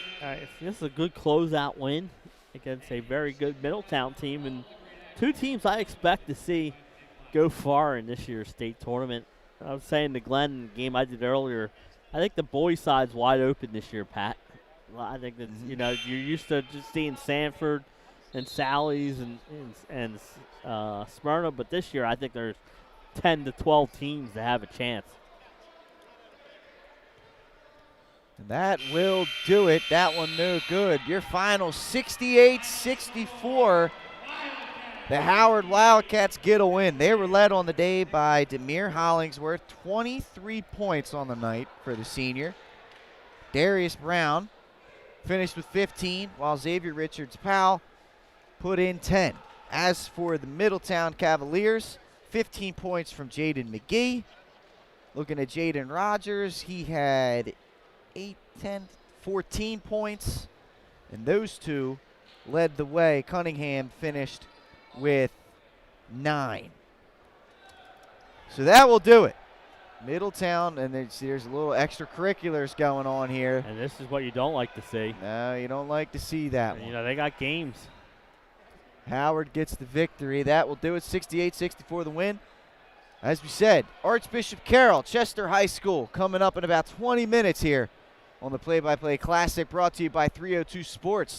this is a good closeout win against a very good Middletown team, and 2 teams I expect to see go far in this year's state tournament. I was saying to Glenn in the game I did earlier, I think the boys' side's wide open this year, Pat. I think that, you know, you're used to just seeing Sanford and Sally's and Smyrna, but this year I think there's 10 to 12 teams that have a chance. And that will do it. That one no good. Your final 68-64. The Howard Wildcats get a win. They were led on the day by Demir Hollingsworth, 23 points on the night for the senior. Darius Brown finished with 15, while Xavier Richards-Powell put in 10. As for the Middletown Cavaliers, 15 points from Jaden McGee. Looking at Jaden Rogers, he had 8, 10, 14 points, and those two led the way. Cunningham finished with 9. So that will do it. Middletown, and there's a little extracurriculars going on here. And this is what you don't like to see. No, you don't like to see that one. You know, they got games. Howard gets the victory. That will do it. 68-64 the win. As we said, Archbishop Carroll, Chester High School, coming up in about 20 minutes here on the Play-by-Play Classic, brought to you by 302 Sports.